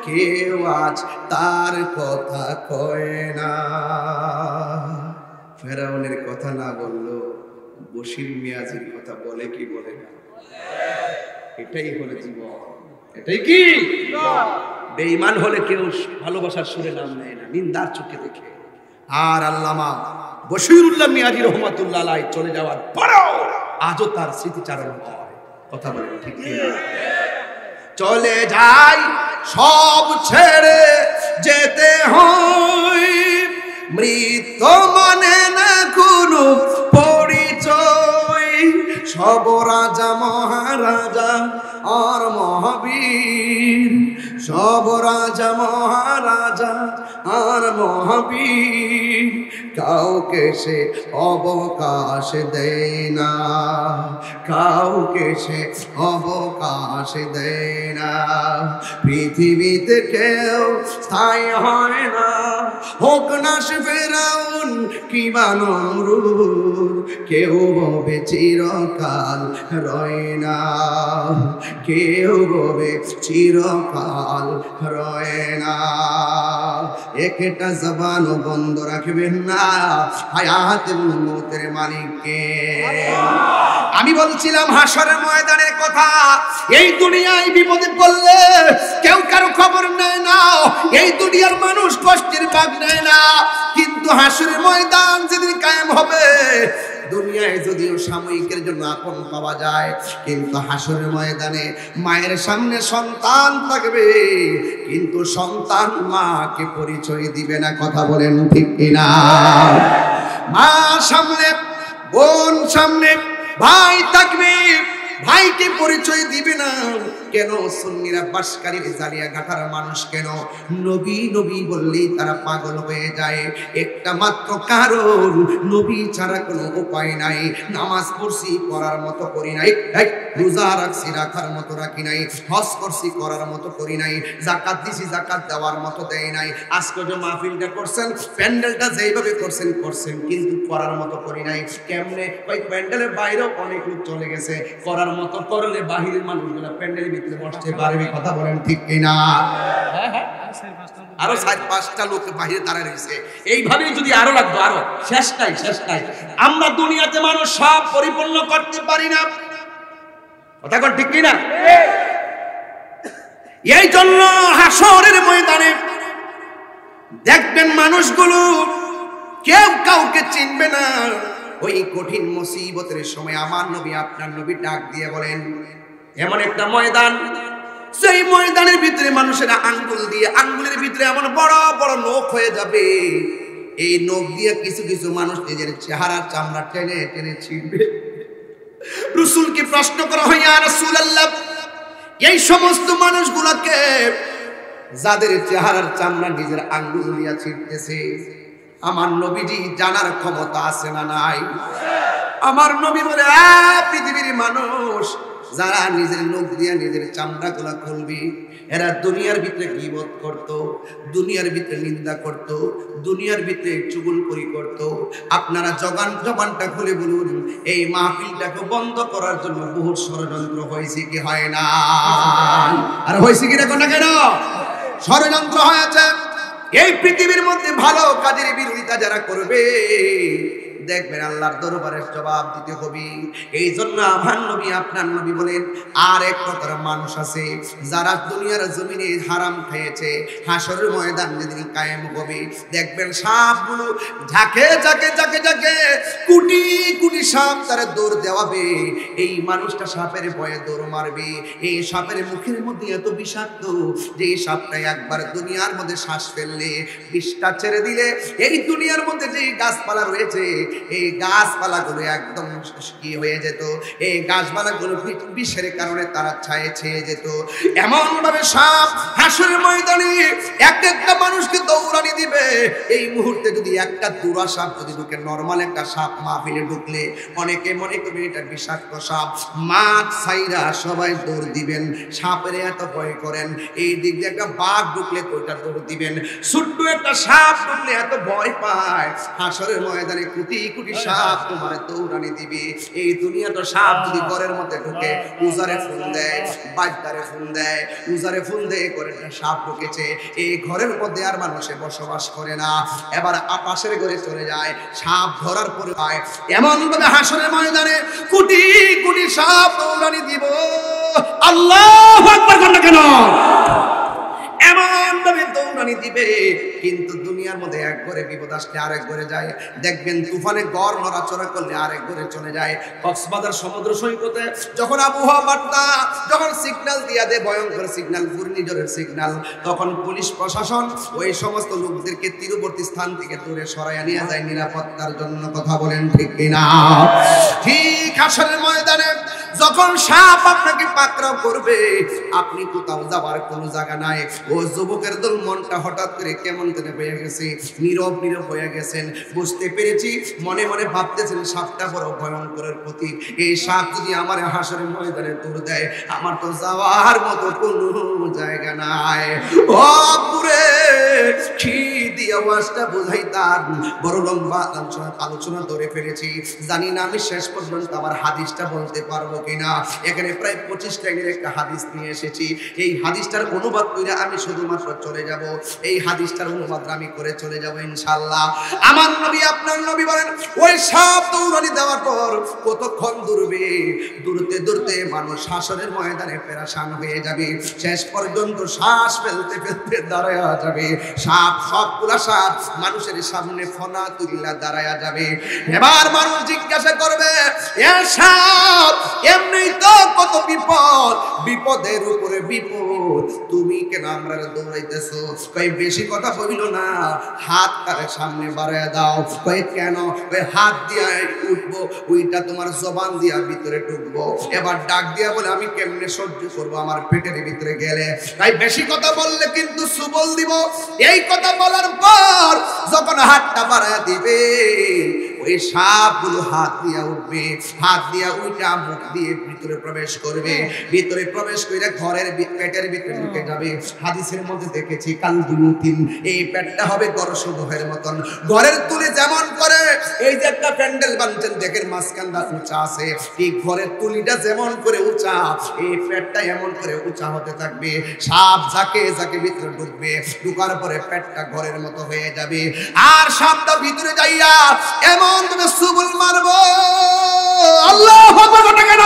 কেউ আজ তার কথা কয় না। ফেরাউনের কথা না বললো, বশির মিয়াজির কথা বলে কি বলে না? এটাই হলো জীবন, এটাই কি? বেঈমান হলে কেউ ভালোবাসার সুরে নাম নেয় না, নিন্দার চোখে দেখে। আর আল্লামা বশিরুল্লাহ মিয়াজি রহমাতুল্লাহ আলাইহি চলে যাওয়ার পরেও আজও তার স্মৃতিচারণ হয়। কথা বলে ঠিক কি? চলে যায় সব ছেড়ে যেতে হয়, মৃত্যু মানে না কোনো পরিচয়, সব রাজা মহারাজা আর মহাবীর, সব রাজা মহারাজা আর মহাবীর, কাউকে সে অবকাশ দেয় না, কাউকে সে অবকাশ দেয় না, পৃথিবীতে কেউ স্থায়ী হয় না, হোক না সে ফেরাউন কিবা নমরুদ, কেউ হবে চিরকাল রয় না, কেউ হবে চিরকাল রয় না। একটা জবানও বন্ধ রাখবেন না, হায়াত এবং মৌতের মালিককে। আমি বলছিলাম হাসরের ময়দানের কথা। এই দুনিয়ায় বিপদে পড়লে কেউ কারো খবর নেয় না, এই দুনিয়ার মানুষ কষ্টের ভাগ নেয় না, কিন্তু হাসরের ময়দান যেদিন কায়েম হবে, দুনিয়ায় যদিও সাময়িকের জন্য আপন পাওয়া যায়, কিন্তু হাসরের ময়দানে মায়ের সামনে সন্তান থাকবে, কিন্তু সন্তান মাকে পরিচয় দিবে না। কথা বলেন ঠিক কিনা? মা সামনে, বোন সামনে, ভাই থাকবে, ভাইকে পরিচয় দিবে না। কেন? সুন্নিরা বাসকারীর জালিয়া গাঠার মানুষ কেন নবী নবী বললেই তারা পাগল হয়ে যায়? একটা মাত্র কারণ, নবী ছাড়া কোনো উপায় নাই। নামাজ পড়ছি পড়ার মতো করি নাই, রোজা রাখছি রাখার মতো রাখি নাই, হজ করছি করার মতো করি নাই, যাকাত দিছি যাকাত দেওয়ার মতো দেয় নাই। আজকে যে মাহফিলটা করছেন, প্যান্ডেলটা যেইভাবে করছেন করছেন, কিন্তু করার মতো করি নাই। কেমনে? ওই প্যান্ডেলের বাইরেও অনেক লোক চলে গেছে, করার মতো করলে বাহিরের মানুষগুলো প্যান্ডেলের ভিতরে বসতে পারবে। কথা বলেন ঠিক কিনা? আরো 4-5টা লোক বাহিরে দাঁড়ায় রয়েছে, এইভাবেই যদি আরো লাগবে, আরো শেষ নাই শেষ নাই। আমরা দুনিয়াতে মানুষ সব পরিপূর্ণ করতে পারি না। কথা কন ঠিক কিনা? এই জন্য হাসরের ময়দানে দেখবেন মানুষগুলো কেউ কাউকে চিনবে না। ওই কঠিন মুসিবতের সময় আমার নবী আপনার নবী ডাক দিয়ে বলেন, এমন একটা ময়দান, সেই ময়দানের ভিতরে মানুষেরা আঙ্গুল দিয়ে, আঙ্গুলের ভিতরে এমন বড় বড় নখ হয়ে যাবে, এই নখ দিয়ে কিছু কিছু মানুষ নিজের চেহারার চামড়া টেনে টেনে ছিঁড়বে। রাসূলকে প্রশ্ন করা হয়, ইয়া রাসূলুল্লাহ, এই সমস্ত মানুষগুলোকে যাদের চেহারার চামড়া নিজের আঙ্গুল দিয়ে ছিঁড়তেছে, আমার নবীজি জানার ক্ষমতা আছে না নাই? আমার নবী বলে, পৃথিবীর মানুষ যারা নিজের নখ দিয়ে নিজের চামড়াগুলা খুলবি, এরা দুনিয়ার ভিতরে গীবত করত, দুনিয়ার ভিতরে নিন্দা করত, দুনিয়ার ভিতরে চুগলখড়ি করত। আপনারা জবানটা খুলে বলুন, এই মাহফিলটাকে বন্ধ করার জন্য বহু ষড়যন্ত্র হয়েছে কি হয় না? আর হয়েছে কি দেখো না কেন? ষড়যন্ত্র হয়েছে। এই পৃথিবীর মধ্যে ভালো কাজের বিরোধিতা যারা করবে, দেখবেন আল্লাহর দরবারে জবাব দিতে হবে। এই জন্য আমার নবী, আপনার নবী বলেন, আর এক প্রকার মানুষ আছে যারা দুনিয়ার জমিনে হারাম খেয়েছে, হাসরের ময়দান যেদিন কায়েম হবে, দেখবেন সাপগুলো ঝাঁকে ঝাঁকে ঝাঁকে ঝাঁকে কোটি কোটি সাপ তারা দৌড় দেওয়াবে। এই মানুষটা সাপের ভয়ে দৌড় মারবে। এই সাপের মুখের মধ্যে এত বিষাক্ত যে এই সাপটা একবার দুনিয়ার মধ্যে শ্বাস ফেললে, বিষটা ছেড়ে দিলে, এই দুনিয়ার মধ্যে যে গাছপালা রয়েছে, এই গাছপালাগুলো একদম কি হয়ে যেত, এই গাছপালাগুলো বিষের কারণে তারা ছায়ে ছেয়ে যেত। এমন ভাবে সাপ হাসরের ময়দানে এক একটা মানুষকে দৌড়ানি দিবে। এই মুহূর্তে যদি একটা দুরা সাপ যদি ঢুকে, নরমাল একটা সাপ মাহফিলে ঢুকলে অনেকে মনে করবে এটা বিষাক্ত সাপ, মাছ ছাইরা সবাই দৌড় দিবেন, সাপের এত ভয় করেন। এই দিক দিয়ে একটা বাঘ ঢুকলে তো ওটা দৌড় দিবেন, ছোট্ট একটা সাপ ঢুকলে এত ভয় পায়। হাসরের ময়দানে কোটি কোটি সাপ তোমার দৌড়ানি দিবে। এই দুনিয়াটা সাপ যদি ঘরের মধ্যে ঢুকে, উজারে ফোন দেয়, বাদ্দারে ফোন দেয়, উজারে ফোন দেয় করে সাপ ঢুকেছে, এই ঘরের মধ্যে আর মানুষে বসবাস করে না, এবার পাশের ঘরে চলে যায়। সাপ ধরার পরে হয় এমন ভাবে হাসরের ময়দানে কোটি কোটি সাপ দৌড়ানি দিব। আল্লাহু আকবার বলেন কেন? এমন ভাবে দৌড়ানি দিবে, কিন্তু দুনিয়ার মধ্যে এক ঘরে বিপদ আসলে আরেক ঘরে যায়। দেখবেন তুফানে গড় নড়াচড়া করলে আরেক ঘরে চলে যায়। কক্সবাজার সমুদ্র সৈকতে যখন আবহাওয়া বার্তা, যখন সিগন্যাল দিয়া দেয়, ভয়ঙ্কর সিগন্যাল, ঘূর্ণিঝড়ের সিগন্যাল, তখন পুলিশ প্রশাসন ওই সমস্ত লোকদেরকে তীরবর্তী স্থান থেকে দূরে সরাইয়া নিয়ে যায় নিরাপত্তার জন্য। কথা বলেন ঠিক কিনা? ঠিক হাসরের ময়দানে যখন সাপ আপনাকে পাকড়াও করবে, আপনি কোথাও যাবার কোনো জায়গা নাই। ও যুবকের দল মনটা হঠাৎ করে কেমন করে হয়ে গেছে, নীরব নীরব হয়ে গেছেন। বুঝতে পেরেছি, মনে মনে ভাবতেছেন সাপটা বড় ভয়ঙ্করের প্রতীক। এই সাপ যদি আমার হাসরের ময়দানে দৌড় দেয়, আমার তো যাওয়ার মতো কোনো জায়গা নাই। ও পুরে কি দিয়ে আওয়াজটা বোঝাইতাম, বড় লম্বা আলোচনা ধরে ফেলেছি। জানি না আমি শেষ পর্যন্ত আমার হাদিসটা বলতে পারবো কিনা। এখানে প্রায় 25 লাইনের একটা হাদিস নিয়ে এসেছি। এই হাদিসটার অনুবাদ করে আমি শুধুমাত্র চলে যাব। এই হাদিসটার অনুবাদ আমি করে চলে যাব ইনশাআল্লাহ। আমার নবী, আপনার নবী বলেন, ওই সাপ দৌড়ানি দেওয়ার পর কতক্ষণ দৌড়বে, দৌড়তে দৌড়তে মানুষ হাসরের ময়দানে পেরেশান হয়ে যাবে। শেষ পর্যন্ত শ্বাস ফেলতে ফেলতে দাঁড়ায় যাবে। সাপ, সবগুলা সাপ মানুষের সামনে ফনা তুলিলা দাঁড়ায় যাবে। এবার মানুষ জিজ্ঞাসা করবে, এ সাপ, এমনি তো কত বিপদ, বিপদের উপরে বিপদ, তুমি কেন আমরা দৌড়াইতেছো? কই বেশি কথা বলিল না, হাত তার সামনে বাড়ায় দাও। কই কেন? কই হাত দিয়া উঠবো, ওইটা তোমার জবান দিয়া ভিতরে ঢুকবো। এবার ডাক দিয়া বলে, আমি কেমনে সহ্য করবো আমার পেটের ভিতরে গেলে? তাই বেশি কথা বললে কিন্তু সুবল দিব। এই কথা বলার পর যখন হাতটা বাড়ায় দিবে, ওই সাপগুলো হাত দিয়া উঠবে, হাত দিয়া উঠা মুখ দিয়ে ভিতরে প্রবেশ করবে। ভিতরে প্রবেশ করে ঘরের পেটের ভিতরে ঢুকে যাবে। হাদিসের মধ্যে দেখেছি কালদুলুতিন, এই পেটটা হবে গরসুবহের মতন। ঘরের তুলি যেমন করে, এই যে একটা প্যান্ডেল বানছেন, দেখেন মাঝখানটা উঁচা আছে, এই ঘরের তুলিটা যেমন করে উঁচা, এই পেটটা এমন করে উঁচা হতে থাকবে। সাপ যাকে যাকে ভিতরে ঢুকবে, ঢুকার পরে পেটটা ঘরের মতো হয়ে যাবে। আর সাপটা ভিতরে যাইয়া এমন তুমি সুবুল মারবো। আল্লাহু আকবার কেন?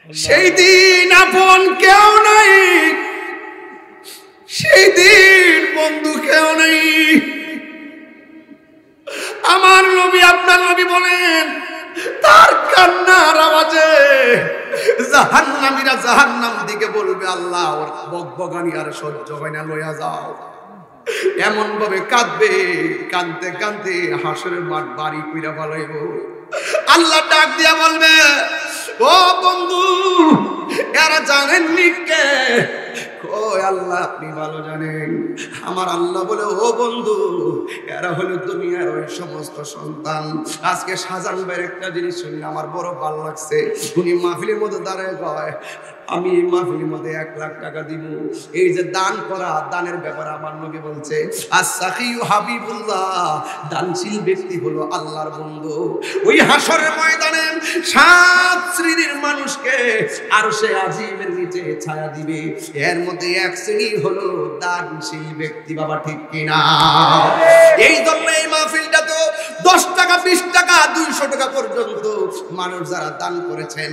সেই দিন আপন কেউ নাই, সেই দিন বন্ধু কেউ নাই। আমার নবী, আপনার নবী বলেন, তার কান্নার আওয়াজে জাহান্নামীরা জাহান্নাম দিকে বলবে, আল্লাহ ওর বকবকানি আর সহ্য হয় না, লইয়া যাও। এমন ভাবে কাঁদবে, কাঁদতে কাঁদতে হাসরের মাঠ বাড়ি কইরা ফেলাইব। আল্লাহ ডাক দিয়া বলবে, ও বন্ধু, এরা জানেননি কে ও আল্লাহ আপনি ভালো জানেন। আমার আল্লাহ বলে, ও বন্ধু, এরা হলো দুনিয়ার ওই সমস্ত সন্তান। আজকে শাহজাহান ভাইয়ের একটা জিনিস শুনে আমার বড় ভালো লাগছে। উনি মাহফিলের মধ্যে দাঁড়ায় কয়, আমি এই মাহফিলের মধ্যে 1 লাখ টাকা দিব। এই যে দান করা, দানের ব্যাপারে আমার নবী বলছে, as-sakhiyu হাবিবুল্লাহ, দানশীল ব্যক্তি হলো আল্লাহর বন্ধু। ওই হাসরের ময়দানে 7 শ্রেণীর মানুষকে আরশে আজিমের নিচে ছায়া দিবে। এর মধ্যে 1 শ্রেণী হলো দানশীল ব্যক্তি। বাবা ঠিক কিনা? এই জন্য এই মাহফিলটা তো 10 টাকা, 20 টাকা, 200 টাকা পর্যন্ত মানুষ যারা দান করেছেন,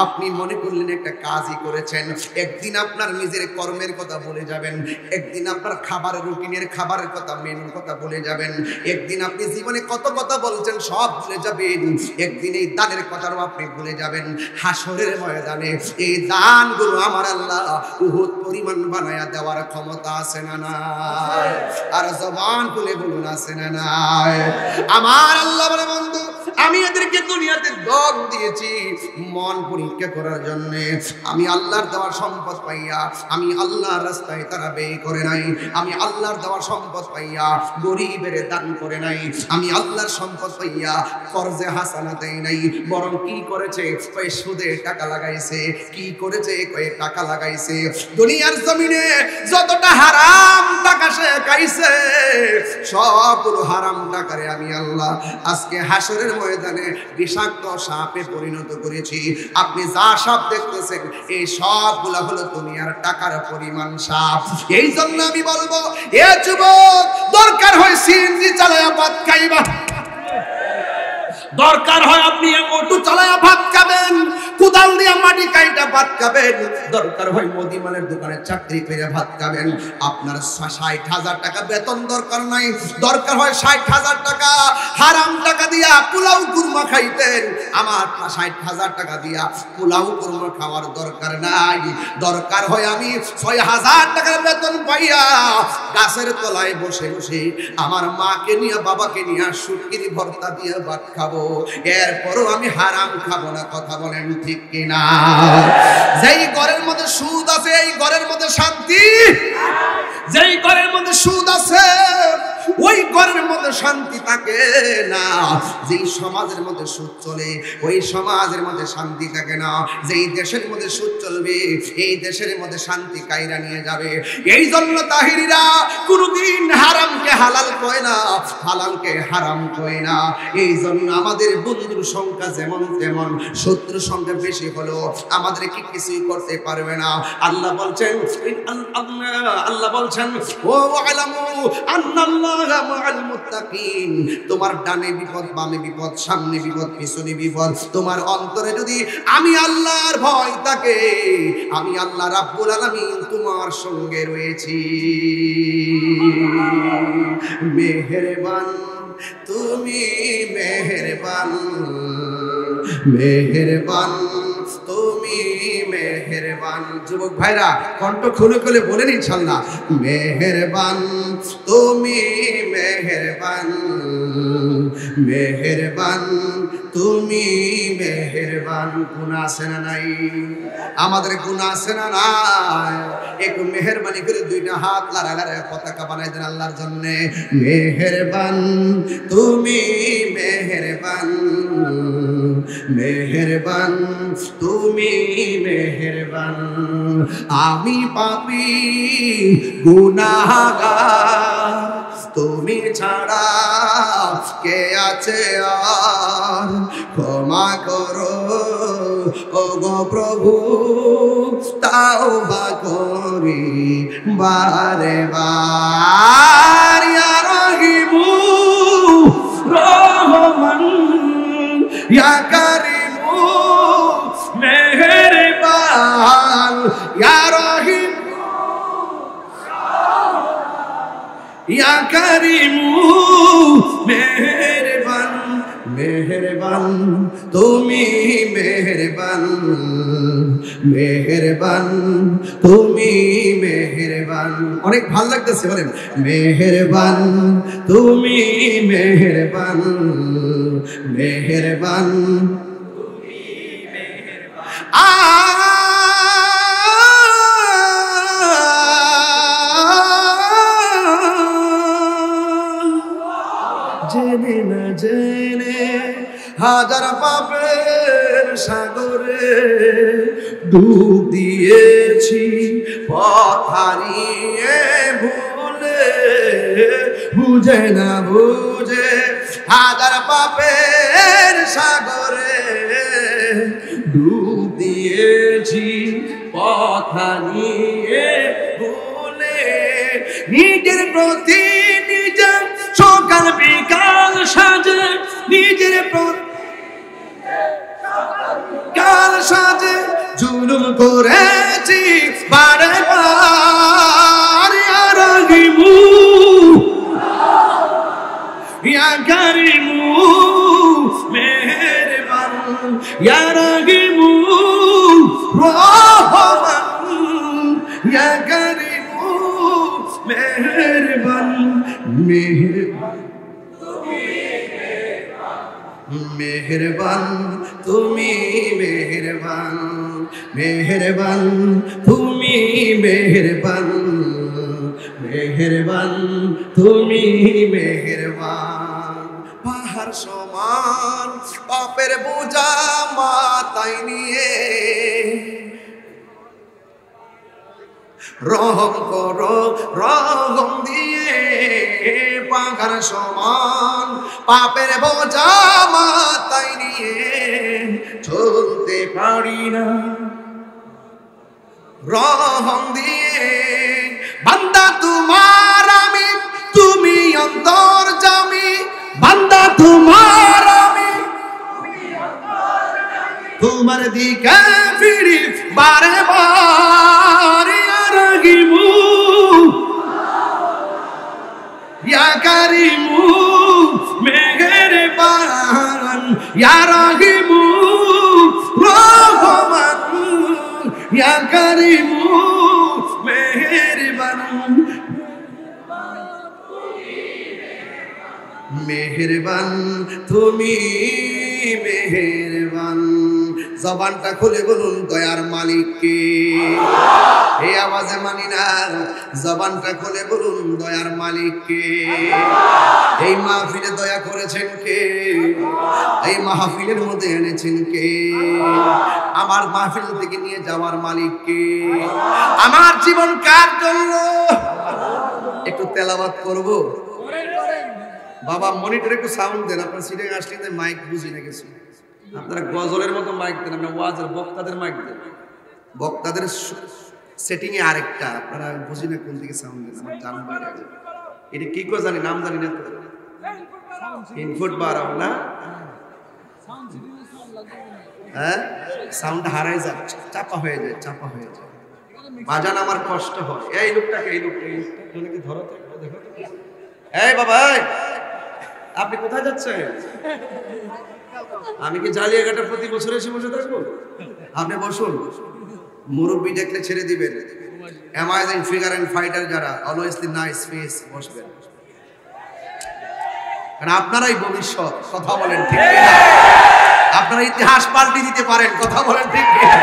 আপনি মনে করলেন একটা কাজই করেছেন। একদিন আপনার নিজের কর্মের কথা বলে যাবেন, একদিন আপনার খাবারের রুটিনের খাবারের কথা, মেনুর কথা বলে যাবেন, একদিন আপনি জীবনে কত কথা বলছেন সব ভুলে যাবেন, একদিন এই দানের কথাও আপনি ভুলে যাবেন। হাসরের ময়দানে এই দানগুলো আমার আল্লাহ উহুদ পরিমাণ বানায়া দেওয়ার ক্ষমতা আছে না নাই? আর জবান খুলে বলুন আছে না নাই? আমার আল্লাহ বলে, বন্ধু আমি এদেরকে দুনিয়াতে দগ দিয়েছি মন পরীক্ষা করার জন্য। আমি আল্লাহর দেওয়া সম্পদ পাইয়া আমি আল্লাহর রাস্তায় তারা ব্যয় করে নাই। আমি আল্লাহর দেওয়া সম্পদ পাইয়া গরিবের দান করে নাই। আমি আল্লাহর সম্পদ পাইয়া কর্জে হাসানা দেয় নাই। বরং কি করেছে? কয়ে সুদে টাকা লাগাইছে। কি করেছে? কয়ে টাকা লাগাইছে। দুনিয়ার জমিনে যতটা হারাম টাকা সে খাইছে, সবগুলো হারাম টাকারে আমি আল্লাহ আজকে হাসরের ময়দানে বিষাক্ত সাপে পরিণত করেছি। আপনি যা সাপ দেখতেছেন এই সবগুলা হলো দুনিয়ার টাকার পরিমাণ সাপ। এই জন্য আমি বলবো, এ যুবক, দরকার হয় সিএনজি চালায়া ভাত খাইবা, দরকার হয় আপনি অটো চালায়া ভাত খাবেন, কোদাল দিয়া মাটি কাইটা ভাত খাবেন, দরকার হয় মুদিমানের দোকানে চাকরি করে ভাত খাবেন। আপনার 60,000 টাকা বেতন দরকার নাই, দরকার হয় 60,000 টাকা হারাম টাকা দিয়া পোলাও কুরমা খাইতেন। আমার 60,000 টাকা দিয়া পোলাও কুরমা খাওয়ার দরকার নাই। দরকার হয় আমি 6,000 টাকা বেতন পাইয়া গাছের তলায় বসে বসে আমার মাকে নিয়ে বাবাকে নিয়ে শুটকির ভর্তা দিয়ে ভাত খাবো। এরপরও আমি হারাম খাবো না। কথা বলেন ঠিক কিনা? যেই ঘরের মধ্যে সুদ আছে এই ঘরের মধ্যে শান্তি, যেই ঘরের মধ্যে সুদ আছে ওই ঘরের মধ্যে শান্তি থাকে না। যেই সমাজের মধ্যে সুদ চলে ওই সমাজের মধ্যে শান্তি থাকে না। যেই দেশের মধ্যে সুদ চলবে এই দেশের মধ্যে শান্তি কায়রা নিয়ে যাবে। এই জন্য তাহিরিরা কোনদিন হারামকে হালাল কয় না, হালালকে হারাম কয় না। এই জন্য আমাদের বন্ধুর সংখ্যা যেমন তেমন, শত্রুর সংখ্যা বেশি হলো আমাদের কি কিছুই করতে পারবে না। আল্লাহ বলছেন, আল্লাহ বলছেন, ও আলামু আন্নাল্লাহ মাআল মুত্তাকিন। তোমার ডানে বিপদ, বামে বিপদ, সামনে বিপদ, পিছনে বিপদ, তোমার অন্তরে যদি আমি আল্লাহর ভয় থাকে, আমি আল্লাহ রাব্বুল আলামিন তোমার সঙ্গে রয়েছি। মেহেরবান তুমি, মেহেরবান, মেহেরবান তুমি, মেহেরবান। যুবক ভাইরা কণ্ঠ খুলে খুলে বলেন ইনশাআল্লাহ, মেহেরবান তুমি, মেহেরবান, মেহেরবান তুমি, মেহেরবান। গুনাহ আছে না নাই? আমাদের গুনাহ আছে না নাই? একটু মেহেরবানি করে 2টা হাত লাড়ায় পতাকা বানাই দেন আল্লাহর জন্য। মেহেরবান তুমি, মেহেরবান, মেহেরবান তুমি, মেহেরবান। আমি পাপী গুনাহগার, তুমি ছাড়া কে আছে আর? ক্ষমা করো ও গো প্রভু, তাওবা করি বারে বার। ইয়া রহিমু রহমান, ইয়া কারিমু মেহেরবান, ইয়া রহিম ইয়া কারিমু মেহেরবান। মেহেরবান তুমি, মেহেরবান, মেহেরবান তুমি, মেহেরবান। অনেক ভালো লাগতেছে, বলেন মেহেরবান তুমি, মেহেরবান, মেহেরবান তুমি, মেহেরবান। হাজার পাপের সাগরে ডুব দিয়েছি পথ হারিয়ে ভুলে বুঝে না বুঝে হাজার পাপের সাগরে ডুব দিয়েছি পথ হারিয়ে ভুলে নিজের প্রতি নিজের সকাল বিকাল সাজে নিজের কাল সাজে জুলুম করেছি বারে বার ইয়া রাহিমু ইয়া কারিমু মেহেরবান ইয়া রাহিমু রহমান ইয়া কারিমু মেহেরবান মেহেরবান তুমি মেহেরবান মেহেরবান তুমি মেহেরবান মেহেরবান তুমি মেহেরবান পাহাড় সমান পাপের বোঝা মাথায় নিয়ে রহম করো রহম দিয়ে পাহাড় সমান পাপের বোঝা মাথায় নিয়ে চলতে পারি না রহম দিয়ে বান্দা তোমার আমি তুমি অন্তর্যামী বান্দা তোমার আমি তোমার দিকে ফিরি বারে বার ইয়া রাহিমু ইয়া কারিমু মেহেরবান ইয়া রাহিমু রহমান ইয়া কারিমু মেহেরবান মেহেরবান তুমি মেহেরবান জবানটা খুলে বলুন দয়ার মালিক কে এই আওয়াজে মানি না জবানটা খুলে বলুন দয়ার মালিক কে এই মাহফিলে দয়া করেছেন কে এই মাহফিলের মধ্যে এনেছেন কে আমার মাহফিল থেকে নিয়ে যাওয়ার মালিক কে আমার জীবন কার জন্য একটু তেলাওয়াত করব বাবা মনিটরে একটু সাউন্ড দেন আপনার সিটে আসলে মাইক বুঝি না কিছু আপনারা গজলের মতো মাইক দেন আপনারা ওয়াজের বক্তাদের মাইক দেন বক্তাদের সেটিং এ আরেকটা আপনারা বুঝি না কোন দিকে সাউন্ড দেন আমার জান বাইরে এটা কি করে জানি নাম জানি না তো ইনপুট বার হবে না হ্যাঁ সাউন্ড হারায় যায় চাপা হয়ে যায় বাজান আমার কষ্ট হয় এই লোকটাকে কি ধরো তো দেখো এই বাবা আপনি কোথায় যাচ্ছেন আমি কি জালিয়াঘাটের প্রতি বছর এসে বসে থাকবো আপনি বসুন মুরব্বি দেখলে ছেড়ে দিবেন অ্যামাজিং ফিগার এন্ড ফাইটার যারা অলওয়েজ দি নাইস ফেস বসবেন কারণ আপনারাই ভবিষ্যৎ কথা বলেন ঠিক কিনা আপনারা ইতিহাস পাল্টে দিতে পারেন কথা বলেন ঠিক কিনা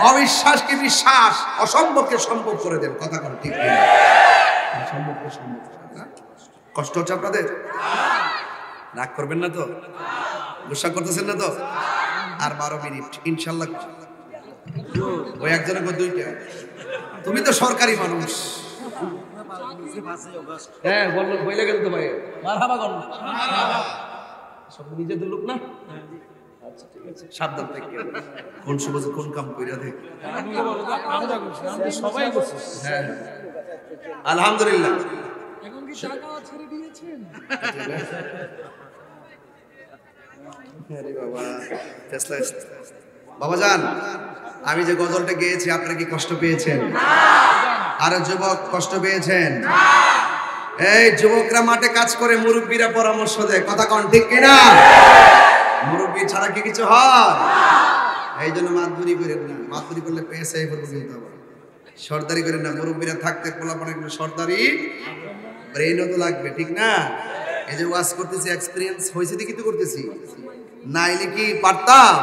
অবিশ্বাসকে বিশ্বাস অসম্ভবকে সম্ভব করে দেন কথা বলেন ঠিক কিনা অসম্ভবকে সম্ভব কষ্ট হচ্ছে আপনাদের রাগ করবেন না তো গুসা করতেছেন না তো আর 12 মিনিট ইনশাআল্লাহ ওই একজনের দুইটা তুমি তো সরকারি মানুষ হ্যাঁ বললো বইলে গেল তো ভাই মারহাবা করুন সব নিজেদের লোক না আচ্ছা ঠিক আছে সাবধান থেকে কোন সুবাজে কোন কাম কইরা দেখ সবাই করছে হ্যাঁ আলহামদুলিল্লাহ এখন কি টাকা ছেড়ে দিয়েছেন আরে বাবা ফেসলা বাবাজান আমি যে গজলটা গেয়েছি আপনারা কি কষ্ট পেয়েছেন আর যুবক কষ্ট পেয়েছেন এই যুবকরা মাঠে কাজ করে মুরব্বিরা পরামর্শ দেয় কথা কোন ঠিক কিনা মুরব্বি ছাড়া কি কিছু হয় এই জন্য মাতবুরি করেন না মাতবুরি করলে পেশায় করবো কিন্তু আবার সর্দারি করেন না মুরব্বিরা থাকতে পোলাপনে একটু সর্দারি ব্রেইনও তো লাগবে ঠিক না এই যে ওয়াজ করতেছি এক্সপেরিয়েন্স হয়েছে দেখি তো করতেছি নাইলে কি পারতাম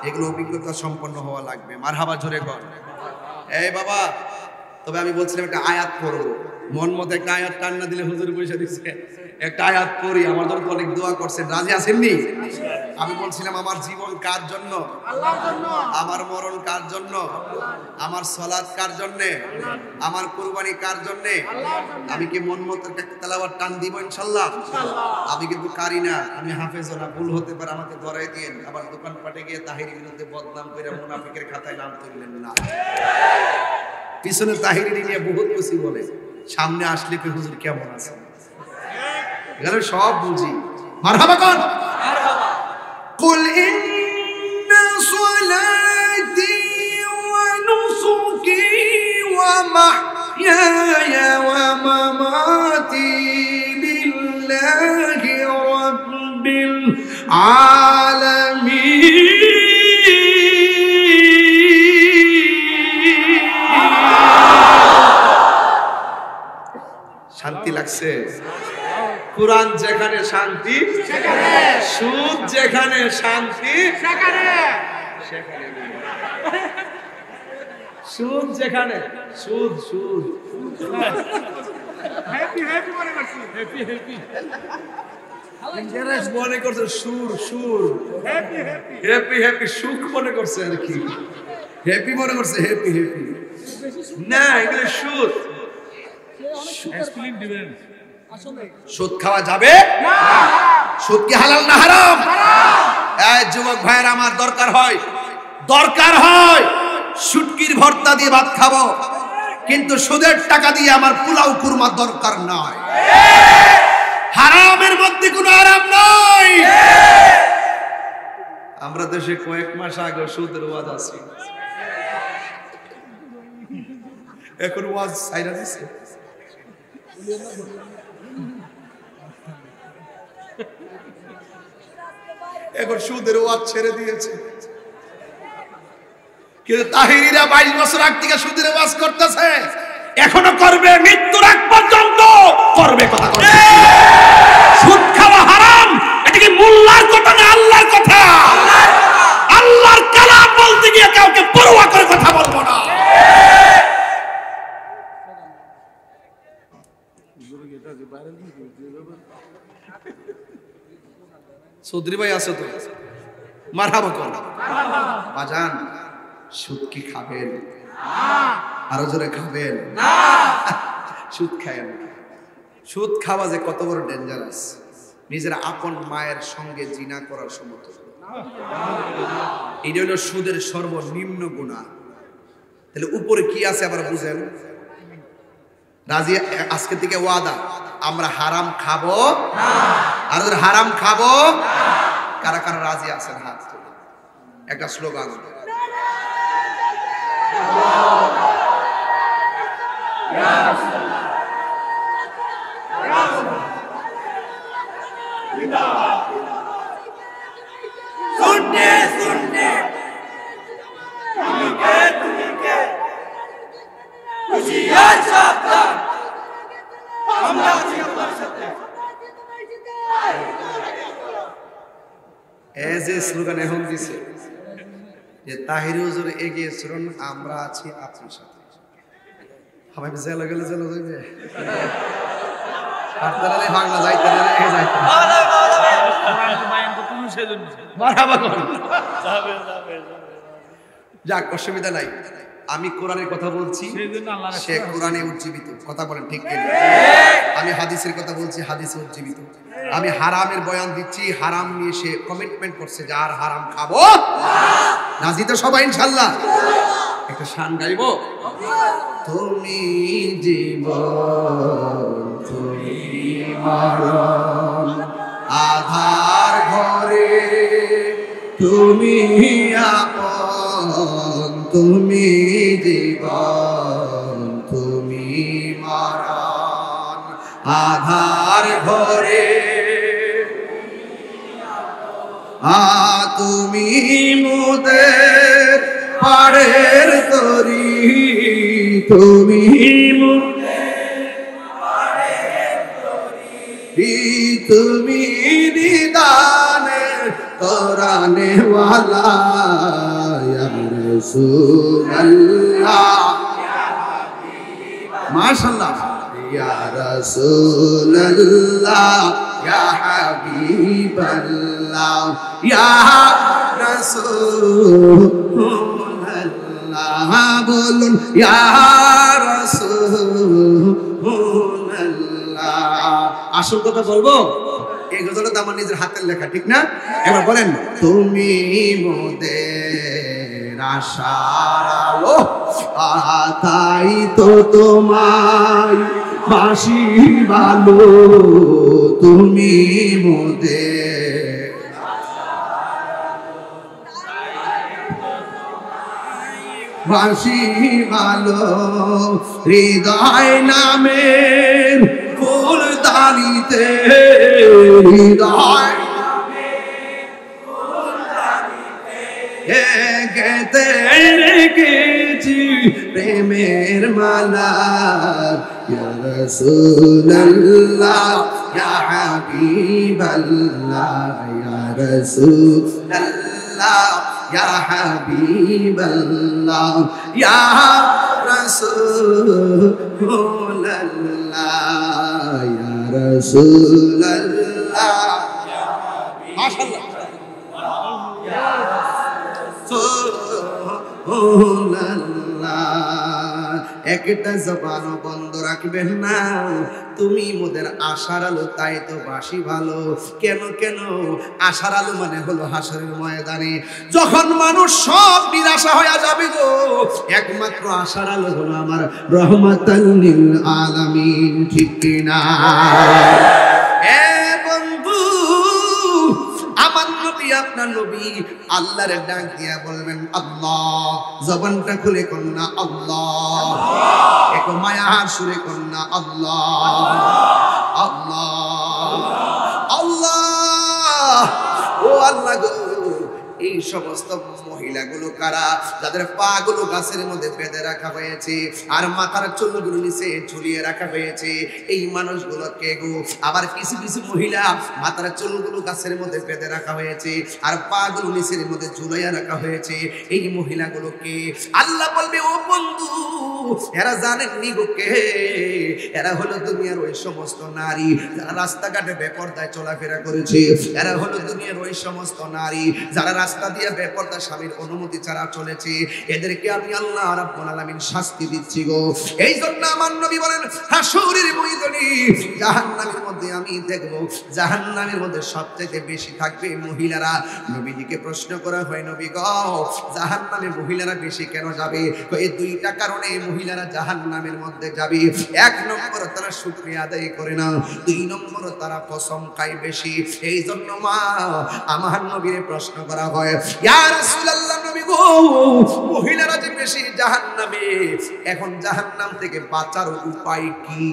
এগুলো অভিজ্ঞতা সম্পন্ন হওয়া লাগবে মারহাবা জোরে কর এই বাবা তবে আমি বলছিলাম একটা আয়াত পড়বো মন মতো একটা আয়াত টান্না দিলে হুজুর পয়সা দিচ্ছে একটা আয়াত পড়ি আমার জন্য অনেক দোয়া করছেন রাজি আছেননি আমি বলছিলাম আমার জীবন কার জন্য? আল্লাহর জন্য। আমার মরণ কার জন্য? আমার সালাত কার জন্য? আমার কুরবানি কার জন্য? আমি কি মন মতো একটা তেলাওয়াত টান দিব ইনশাআল্লাহ? আমি কিন্তু কারি না, আমি হাফেজ না, ভুল হতে পারে, আমাকে ধরাই দিয়েন। আবার দোকানপাটে গিয়ে তাহিরির বিরুদ্ধে বদনাম করে মুনাফিকের খাতায় নাম তুললেন না। পিছনে তাহিরি নিয়ে বহুত কিছু বলে, সামনে আসলে কি হুজুর কেমন আছে এগুলো সব বুঝি। মারহাবা কোন? কুল ইন্না সলাতি ওয়া নুসুকি ওয়া মাহইয়ায়া ওয়া মামাতি লিল্লাহি রাব্বিল আলামিন। শান্তি লাগছে? কুরআন যেখানে শান্তি সেখানে, সুদ যেখানে শান্তি সেখানে, সুদ যেখানে, সুদ সুদ হ্যাপি হ্যাপি মনে করছি, হ্যাপি হ্যাপি ইন্টারেস্ট মনে করছে, সুর সুর হ্যাপি হ্যাপি হ্যাপি হ্যাপি সুখ মনে করছে আর কি, হ্যাপি মনে করছে, হ্যাপি হ্যাপি না, এগুলো সুদ। সুদ খাওয়া যাবে না। সুদ কি হালাল না হারাম? এই যুবক ভাইয়ের আমার দরকার হয় শুটকির ভর্তা দিয়ে ভাত খাবো, কিন্তু সুদের টাকা দিয়ে আমার পোলাও কুরমা দরকার নয়। হারামের মধ্যে কোনো আরাম নাই। আমরা দেশে কয়েক মাস আগে সুদের ওয়াজ আছে, এখন ওয়াজ সাইরা দিছে। এখন সুদের ওয়াজ ছেড়ে দিয়েছে, কিন্তু তাহিরিরা 22 বছর আগ থেকে সুদের ওয়াজ করতেছে, এখনো করবে, মৃত্যুর আগ পর্যন্ত করবে। কথা বলে সুদ খাওয়া হারাম, এটা কি মোল্লার কথা না আল্লাহর কথা? আল্লাহর কালাম বলতে গিয়ে কাউকে পরোয়া করে কথা বলবো না। চৌধুরী ভাই আছে তো? মারহাবা কোন? বাজান, সুদ কি খাবেন? আরো জোরে খাবেন? সুদ খায়েন। সুদ খাওয়া যে কত বড় ডেঞ্জারাস, নিজের আপন মায়ের সঙ্গে জিনা করার সমতুল্য। এটা হলো সুদের সর্বনিম্ন গুনাহ। তাহলে উপরে কি আছে আবার বুঝেন? রাজি? আজকে থেকে ওয়াদা, আমরা হারাম খাবো না। আর হারাম খাবো না। কারা কারা রাজি আছেন হাত তুলে একটা স্লোগান। सुनने सुनने तुमके खुशियां चाहता আমরা আছি আপনার সাথে। এই যে স্লোগান এখন দিছে যে তাহিরি হুজুর এগিয়ে চলুন, আমরা আছি আপনার সাথে। সবাই জেলে গেলে জেলে যাবে, আপনারা বাংলা যাইতে না যাইতে যাক, অসুবিধা নাই। আমি কোরআনের কথা বলছি, সে কোরআনে উজ্জীবিত। কথা বলেন ঠিক কিনা? আমি হাদিসের কথা বলছি, হাদিসে উজ্জীবিত। আমি হারামের বয়ান দিচ্ছি, হারাম নিয়ে সে কমিটমেন্ট করছে যে আর হারাম খাবো না। রাজি তো সবাই ইনশাআল্লাহ? একটা শান গাইবো। তুমি জীবন, তুমি মরণ, আধার ঘরে তুমি আপন, তুমি জীবন, তুমি মরণ, আধার ঘরে তুমি মুদের পাড়ের তরি, তুমি তুমি নিদানে কোরআনে ওয়ালা ইয়া রাসূলুল্লাহ, মাশাআল্লাহ, ইয়া রাসূলুল্লাহ ইয়া হাবিবাল্লাহ। রাসূলুল্লাহ ইয়া রাসূলুল্লাহ বলুন ইয়া রাসূলুল্লাহ। আসল কথা বলবো, এই গজলটা তো আমার নিজের হাতের লেখা, ঠিক না? এবার বলেন, তুমি মোদের আশার আলো, তাই তো তোমায় বাসি ভালো, তুমি মোদের বাসি ভালো, হৃদয় নামের ফুল দানিতে, হৃদয় গেতে রেখেছি প্রেমের মালা, ইয়া রাসূলুল্লাহ ইয়া হাবিবাল্লাহ, ইয়া রাসূলুল্লাহ ইয়া হাবিবাল্লাহ, ইয়া রাসূলুল্লাহ ইয়া রাসূলুল্লাহ। মাশাআল্লাহ, একটা জবানও বন্ধ রাখবেন না, তুমি মোদের আশার আলো, তাই তো বাসি ভালো। কেন কেন? আশার আলো মানে হলো হাসরের ময়দানে যখন মানুষ সব নিরাশা হয়ে যাবে গো, একমাত্র আশার আলো হলো আমার রহমাতাল লিল আলামিন, ঠিক কিনা? আমার নবী, আপনার নবী আল্লাহর ডাক দিয়া বলবেন আল্লাহ, জবানটা খুলে কন্যা আল্লাহ, এক মায়ার সুরে কন্যা আল্লাহ আল্লাহ আল্লাহ। ও আল্লাহ গো, এই সমস্ত মহিলাগুলো কারা, যাদের পা গুলো গাছের মধ্যে বেঁধে রাখা হয়েছে আর মাথার চুলগুলো নিচে ঝুলিয়ে রাখা হয়েছে, এই মানুষগুলো কে গো? আবার কিছু কিছু মহিলা মাথার চুলগুলো গাছের মধ্যে বেঁধে রাখা হয়েছে আর পা গুলো নিচের মধ্যে ঝুলাইয়া রাখা হয়েছে, এই মহিলাগুলো কে? আল্লাহ বলবে, ও বন্ধু, এরা জানেননি গো কে? এরা হলো দুনিয়ার ওই সমস্ত নারী যারা রাস্তাঘাটে বেপরদায় চলাফেরা করেছে, এরা হলো দুনিয়ার ওই সমস্ত নারী যারা রাস্তা দিয়ে বেপরদা স্বামীর অনুমতি ছাড়া চলেছে, এদেরকে আমি আল্লাহ রাব্বুল আলামিন শাস্তি দিচ্ছি গো। এই জন্য আমার নবী বলেন, হাসরের ময়দানে জাহান্নামের মধ্যে আমি দেখব, জাহান্নামের মধ্যে সবচেয়ে বেশি থাকবে মহিলারা। নবীজিকে প্রশ্ন করা হয়, নবী গো, জাহান্নামে মহিলারা বেশি কেন যাবে? এই দুইটা কারণে মহিলারা জাহান্নামের মধ্যে যাবে। এক নম্বর, তারা শুকরিয়া আদায় করে না, দুই নম্বর, তারা কসম খায় বেশি। এই জন্য মা আমার নবীরে প্রশ্ন করা হয়, ইয়া রাসূলুল্লাহ, নবী গো, মহিলারা যে বেশি জাহান্নামে, এখন জাহান্নাম থেকে বাঁচার উপায় কি?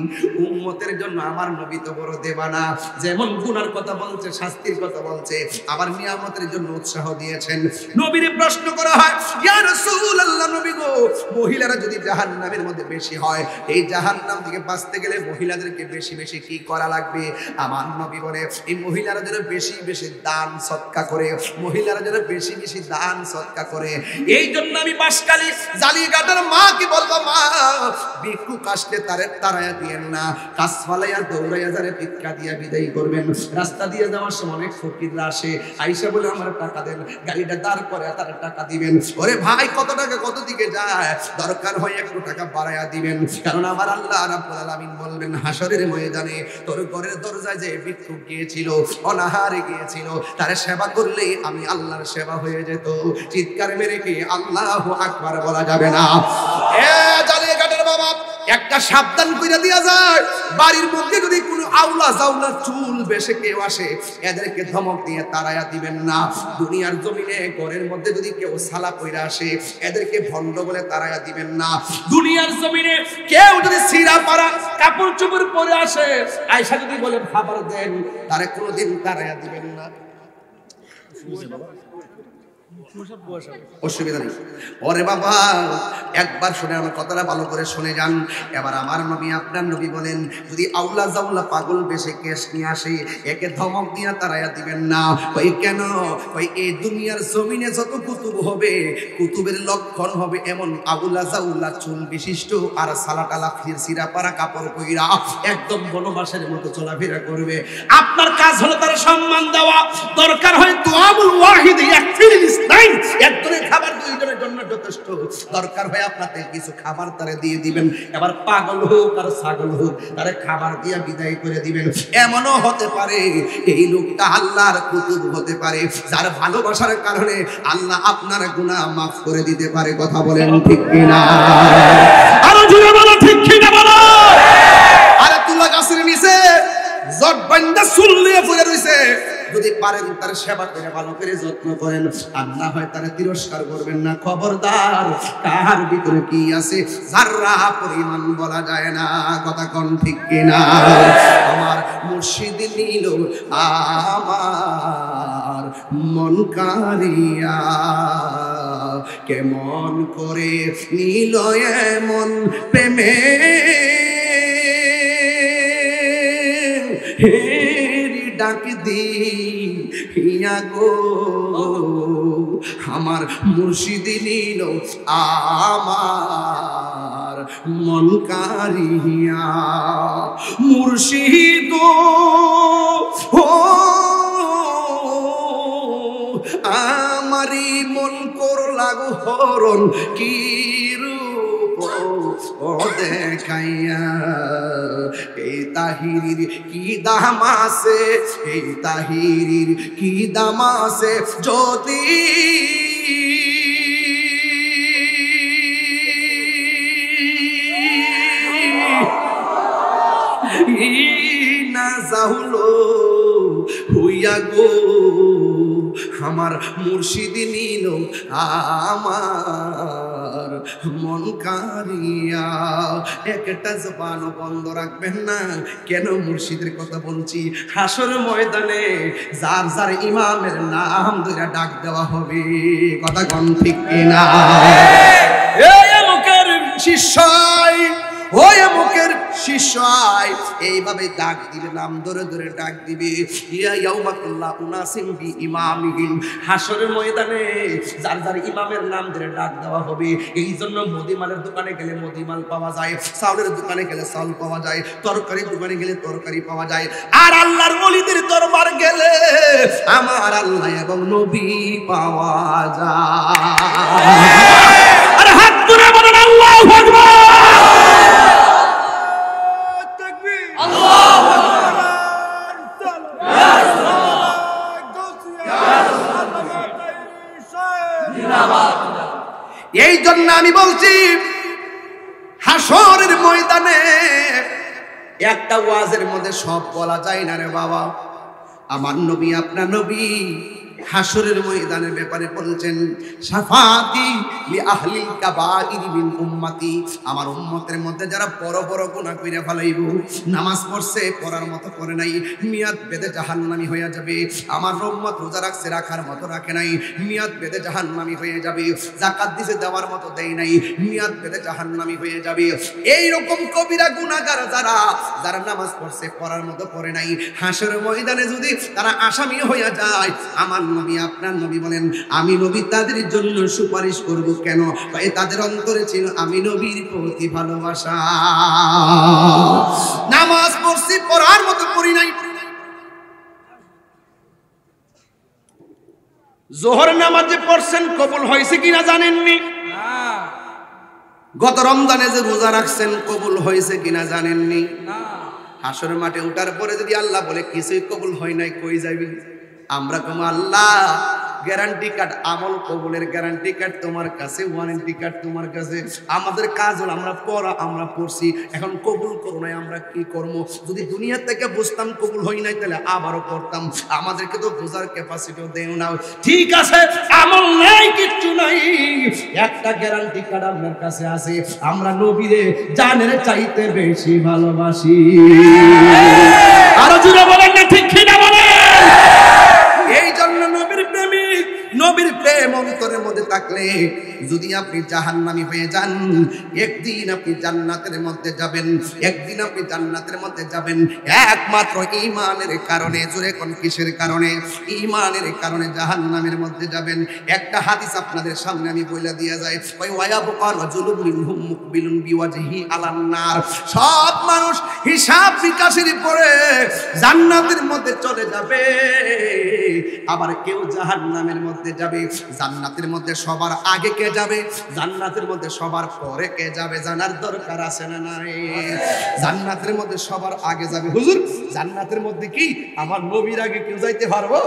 উম্মতের জন্য আমার নবী তো বড় দেবানা, যেমন গুনার কথা বলছে, শাস্তির কথা বলছে, আবার নিয়ামতের জন্য উৎসাহ দিয়েছেন। নবীরে প্রশ্ন করা হয়, ইয়া রাসূলুল্লাহ, নবী গো, মহিলারা যদি জাহান্নামের মধ্যে বেশি হয়, এই জাহান্নাম থেকে বাঁচতে গেলে মহিলাদেরকে বেশি বেশি কি করা লাগবে? আমার নবী বলে, এই মহিলারা যেন বেশি বেশি দান সদকা করে, মহিলারা যেন বেশি বেশি দান সদকা করে। এই জন্য আমি বাসকালী জালিঘাটের মাকে বলবো, মা, ভিক্ষুক আসলে তারায়া দিয়েন না, কাজ ফালাইয়া দৌড়াইয়া যারে ভিক্ষা দিয়া বিদায় করবেন। রাস্তা দিয়ে যাওয়ার সময় অনেক ফকিররা আসে, আইসা বলে আমার টাকা দেন, গাড়িটা দাঁড় করে তারা টাকা দিবেন। ওরে ভাই, কত টাকা কত দিকে যায়, দরকার হয় একটু টাকা বাড়াইয়া দিবেন, কারণ আমার আল্লাহ রাব্বুল আলামিন বলবেন হাসরের ময়দানে, তোর ঘরের দরজায় যে ভিক্ষুক গিয়েছিল, অনাহারে গিয়েছিল, তার সেবা করলেই আমি আল্লাহর সেবা হয়ে যেত। চিৎকার মেরে কি আল্লাহু আকবার বলা যাবে না? এ জালিঘাটের বাবা, একটা সাবধান কইরা দিয়া যায়, বাড়ির মধ্যে যদি কোনো আউলা জাউলা চুল বেশে কেউ আসে, এদেরকে ধমক দিয়ে তাড়ায়া দিবেন না। দুনিয়ার জমিনে ঘরের মধ্যে যদি কেউ সালা কইরা আসে, এদেরকে ভণ্ড বলে তাড়ায়া দিবেন না। দুনিয়ার জমিনে কেউ যদি সিরা পারা কাপড় চোপড় পরে আসে, আয়েশা যদি বলে খাবার দেন, তারে কোনোদিন তাড়ায়া দিবেন না। অসুবিধা নেই। ওরে বাবা, একবার শুনে আমার কথাটা ভালো করে শুনে যান। এবার আমার নবী আপনার নবী বলেন, যদি আউলা জাউলা পাগল বেশে কেস নিয়ে আসে, একে ধমক দিয়া তারাইয়া দিবেন না। ওই কেন? ওই এই দুনিয়ার জমিনে যত কুতুব হবে, কুতুবের লক্ষণ হবে এমন আউলা জাউলা চুল বিশিষ্ট আর সালাটালা সিরা পারা কাপড় পইরা একদম বনবাসের মতো চলাফেরা করবে। আপনার কাজ হলো তার সম্মান দেওয়া। দরকার হয় তুআমুল ওয়াহিদ ইয়াকফিল ইসনাইন, একজনের খাবার দুইজনের জন্য যথেষ্ট। দরকার হয় আপনাকে কিছু খাবার তারে দিয়ে দিবেন। এবার পাগল হোক আর ছাগল হোক, তারে খাবার দিয়ে বিদায় করে দিবেন। এমনও হতে পারে এই লোকটা আল্লাহর কুতুব হতে পারে, যার ভালোবাসার কারণে আল্লাহ আপনার গুনাহ মাফ করে দিতে পারে। কথা বলেন ঠিক কিনা? আরো জোরে বলো ঠিক কিনা বলো। আরে তুলা গাছের নিচে জট বান্দা চুল্লিয়ে পড়ে রইছে, যদি পারেন তার সেবা করে ভালো করে যত্ন করেন, আর না হয় তারা তিরস্কার করবেন না। খবরদার, কার ভিতরে কি আছে যারা পরিমাণ বলা যায় না। কথা কোন ঠিক কিনা? আমার মুর্শিদ নিল আমার মন কারিয়া, কেমন করে নিল এমন প্রেমে হেরি ডাক দিয়া গো, আমার মুর্শিদ নিল আমার মন কারিয়া। মুর্শিদ ও আমারি মন করলা গো হরণ, কি রূপ ও দেখাইয়া। এই তাহিরির কি দাম আছে, এই তাহিরির কি দাম আছে, যদি না যাহলো হইয়া গো, আমার মুর্শিদ নিল আমার মন কারিয়া। একটা জবান বন্ধ রাখবেন না। কেন মুর্শিদের কথা বলছি? হাসর ময়দানে যার যার ইমামের নাম ধরে ডাক দেওয়া হবে। কথা কোন ঠিক কিনা? এই লোকের শিষ্যাই, ওই মুখের শিষ্যাই এইভাবে ডাক দিবে, নাম ধরে ধরে ডাক দিবে। ইয়া ইয়াউমাকুল্লাহ উনাসিম বি ইমামিহিম, হাসরের ময়দানে যার যার ইমামের নাম ধরে ডাক দেওয়া হবে। এই জন্য মুদিমালের দোকানে গেলে মুদিমাল পাওয়া যায়, চাউলের দোকানে গেলে চাউল পাওয়া যায়, তরকারির দোকানে গেলে তরকারি পাওয়া যায়। আর আল্লাহর ওলিদের দরবার গেলে আমার আল্লাহ এবং নবী পাওয়া যায়। আর হাত তুলে বলেন আল্লাহু আকবার। এই জন্য আমি বলছি, হাসরের ময়দানে একটা ওয়াজের মধ্যে সব বলা যায় না রে বাবা। আমার নবী আপনার নবী হাসরের ময়দানের ব্যাপারে বলছেন, শাফাতি লি আহলিল কাবাইর মিন উম্মতি, আমার উম্মতের মধ্যে যারা বড় বড় গুনাহ কইরা ফেলাইব, নামাজ পড়ছে পড়ার মতো করে নাই, মিয়াদ বেদে জাহান্নামী হয়ে যাবে। আমার উম্মত রোজা রাখছে রাখার মতো রাখে নাই, মিয়াদ বেদে জাহান্নামী হয়ে যাবে। যাকাত দিছে দেওয়ার মতো দেয় নাই, মিয়াদ বেদে জাহান্নামী হয়ে যাবে। এই রকম কবিরা গুনাহগার যারা যারা নামাজ পড়ছে পড়ার মতো পড়ে নাই, হাসরের ময়দানে যদি তারা আসামি হয়ে যায়, আমার নবী আপনার নবী বলেন আমি নবী তাদের জন্য সুপারিশ করব। কেন? তাই তাদের অন্তরে ছিল আমি নবীর প্রতি ভালোবাসা। নামাজ পড়ছি পড়ার মতো পড়ি নাই। জোহর নামাজ যে পড়ছেন কবুল হয়েছে কিনা জানেননি? গত রমজানে যে রোজা রাখছেন কবুল হয়েছে কিনা জানেননি? হাসরের মাঠে ওঠার পরে যদি আল্লাহ বলে কিছুই কবুল হয় নাই, কই যাবি? আমরা কম আল্লাহ গ্যারান্টি কার্ড, আমল কবুলের গ্যারান্টি কার্ড তোমার কাছে, ওয়ারেন্টি কার্ড তোমার কাছে। আমাদের কাজ হলো আমরা পড়া, আমরা পড়ছি, এখন কবুল করো নাই, আমরা কি করবো? যদি দুনিয়া থেকে বুঝতাম কবুল হই নাই তাহলে আবারও করতাম। আমাদেরকে তো বোঝার ক্যাপাসিটিও দেও না। ঠিক আছে, আমল নাই, কিচ্ছু নাই, একটা গ্যারান্টি কার্ড আপনার কাছে আছে, আমরা নবীরে জানের চাইতে বেশি ভালোবাসি। আরো জোরে বলেন না ঠিক কিনা বলেন? এই জন্য নবীর প্রেমিক, নবীর প্রেম থাকলে যদি আপনি জাহান্নামী হয়ে যান, একদিন আপনি জান্নাতের মধ্যে যাবেন, একদিন আপনি জান্নাতের মধ্যে যাবেন একমাত্র ঈমানের কারণে। জোরে কোন কিসের কারণে? ঈমানের কারণে জাহান্নামের মধ্যে যাবেন। একটা হাদিস আপনাদের সামনে আমি বলে দিয়ে যাই, ওই ওয়ায়াবকা রাজুলুন মিনহুম মুকবিলুন বিওয়াজহি আলান নার। সব মানুষ হিসাব বিকাশের পরে জান্নাতের মধ্যে চলে যাবে, আবার কেউ জাহান্নামের মধ্যে যাবে। জান্নাতের মধ্যে সবার আগে কে যাবে, জান্নাতের মধ্যে সবার পরে কে যাবে জানার দরকার আছে না নাই? জান্নাতের মধ্যে সবার আগে যাবে হুজুর, জান্নাতের মধ্যে কি আমার নবীর আগে কেউ যাইতে পারবো?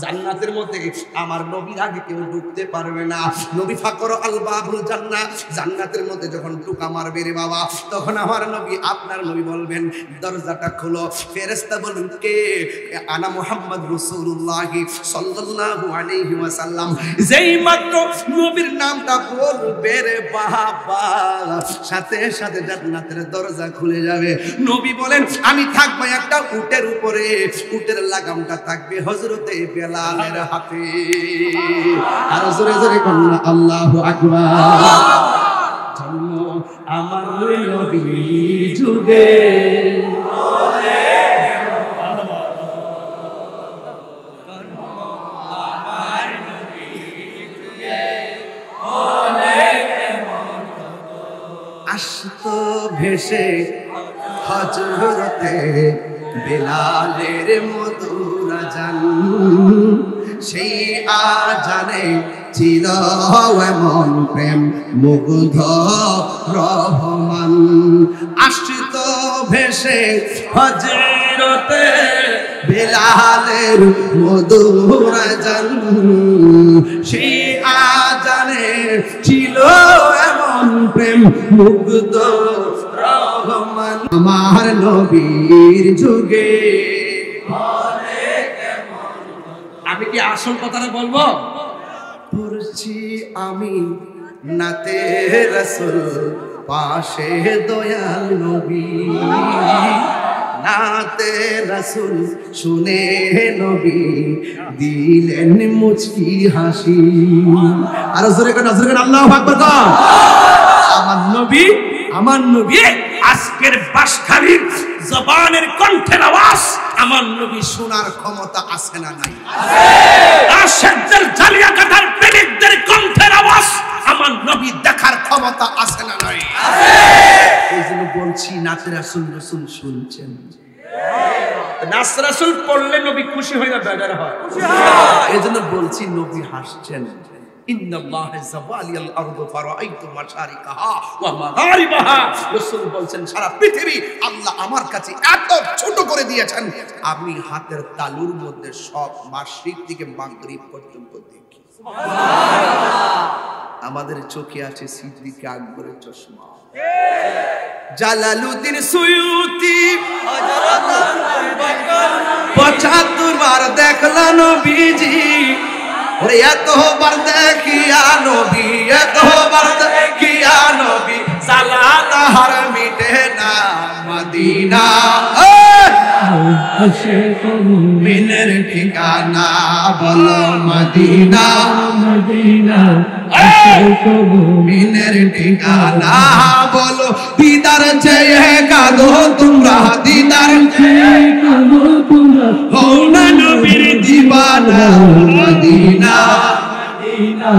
জান্নাতের মধ্যে আমার নবীর আগে কেউ ঢুকতে পারবে না। নবী ফাকর আল বাবুল জান্নাত, জান্নাতের মধ্যে যখন ঢুকা মারবে রে বাবা, তখন আমার নবী, আপনার নবী বলবেন দরজাটা খোলো। ফেরেশতা বলবেন কে? আনা মুহাম্মদ রাসূলুল্লাহ সাল্লাল্লাহু আলাইহি ওয়াসাল্লাম। যেই মাত্র নবীর নামটা বলবে রে বাবা, সাথে সাথে জান্নাতের দরজা খুলে যাবে। নবী বলেন আমি থাকবো একটা উটের উপরে, উটের লাগামটা থাকবে হযরতে বেলালের হাতে। আর জোরে জোরে বলুন আল্লাহু আকবার। জন্ম আমার নবীর যুগে, আসতো ভেসে হযরতে বেলালের মধুর আযান, সেই আযানে ছিল এমন প্রেম মুগ্ধ রহমান। আসতো ভেসে হযরতে বেলালের মধুর আযান, সেই আযানে ছিল এমন প্রেম মুগ্ধ রহমান। আমার নবীর যুগে আমি কি আসল কথাটা বলবো? পড়ছি আমি নাতে রাসূল, পাশে দয়াল নবী, নাতে রাসূল শুনে নবী দিলেন মুচকি হাসি। আর জোরে করে আল্লাহু আকবার। আমার নবী, আমার নবী আজকের বাঁশখালীর জবানের কণ্ঠের আওয়াজ আমার নবী শোনার ক্ষমতা আছে না নাই? আশেকদের জালিয়া কাটার প্রেমিকদের কণ্ঠের আওয়াজ আমার নবী দেখার ক্ষমতা আছে না নাই? এই জন্য বলছি নাতে রাসূল রাসূল শুনছেন। নাস রাসূল পড়লে নবী খুশি হয় না বেজার হয়? এই জন্য বলছি নবী হাসছেন। ইন্নাল্লাহা যাওয়ালিয়াল আরদ ফারাআইতু মাশারিকাহা ওয়া মাগারিবাহা। রাসূল বলছেন সারা পৃথিবী আল্লাহ আমার কাছে এত ছোট করে দিয়েছেন, আমি হাতের তালুর মধ্যে সব মাশরিক থেকে মাগরিব পর্যন্ত দেখি। সুবহানাল্লাহ। আমাদের চোখে আছে সিদ্দিক আকবরের চশমা। জালালউদ্দিন সুয়ুতি হযরত ৭৫ বার দেখলেন নবীজি, ওরে এতবার দেখিয়া নবী, এতবার দেখিয়া নবী, সালাত হার মিটে না মদিনা। মিনের ঠিকানা বলো মদিনা, মদিনা মিনের ঠিকানা বলো। দিদার চেয়ে কাঁদো তোমরা, দিদার চেয়ে কাঁদো তোমরা, হও না নবীর দিওয়ানা মদিনা, মদিনা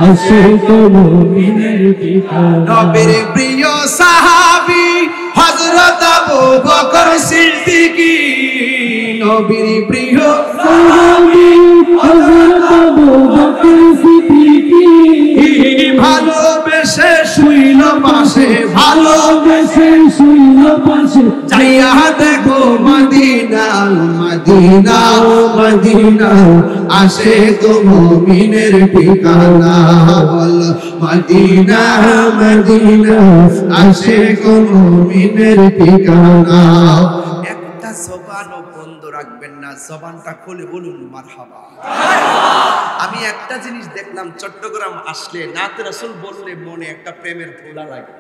আসে তো মুমিনের ঠিকানা। নবীর প্রিয় সাহাবী হযরত আবু বকর সিদ্দিক, নবীর প্রিয় সাহাবী হযরত আবু বকর সিদ্দিক, ভালোবেসে শুইল পাশে, ভালোবেসে শুইল পাশে, যাইয়া দেখো মদিনা, মদিনা মদিনা আসে তো মুমিনের ঠিকানা বল, মদিনা মদিনা আসে তো মুমিনের ঠিকানা। একটা জবানও বন্ধ রাখবেন না, জবানটা খুলে বলুন মারহাবা। আমি একটা জিনিস দেখলাম, চট্টগ্রাম আসলে নাতে রাসূল বললে মনে একটা প্রেমের ফোলা লাগে।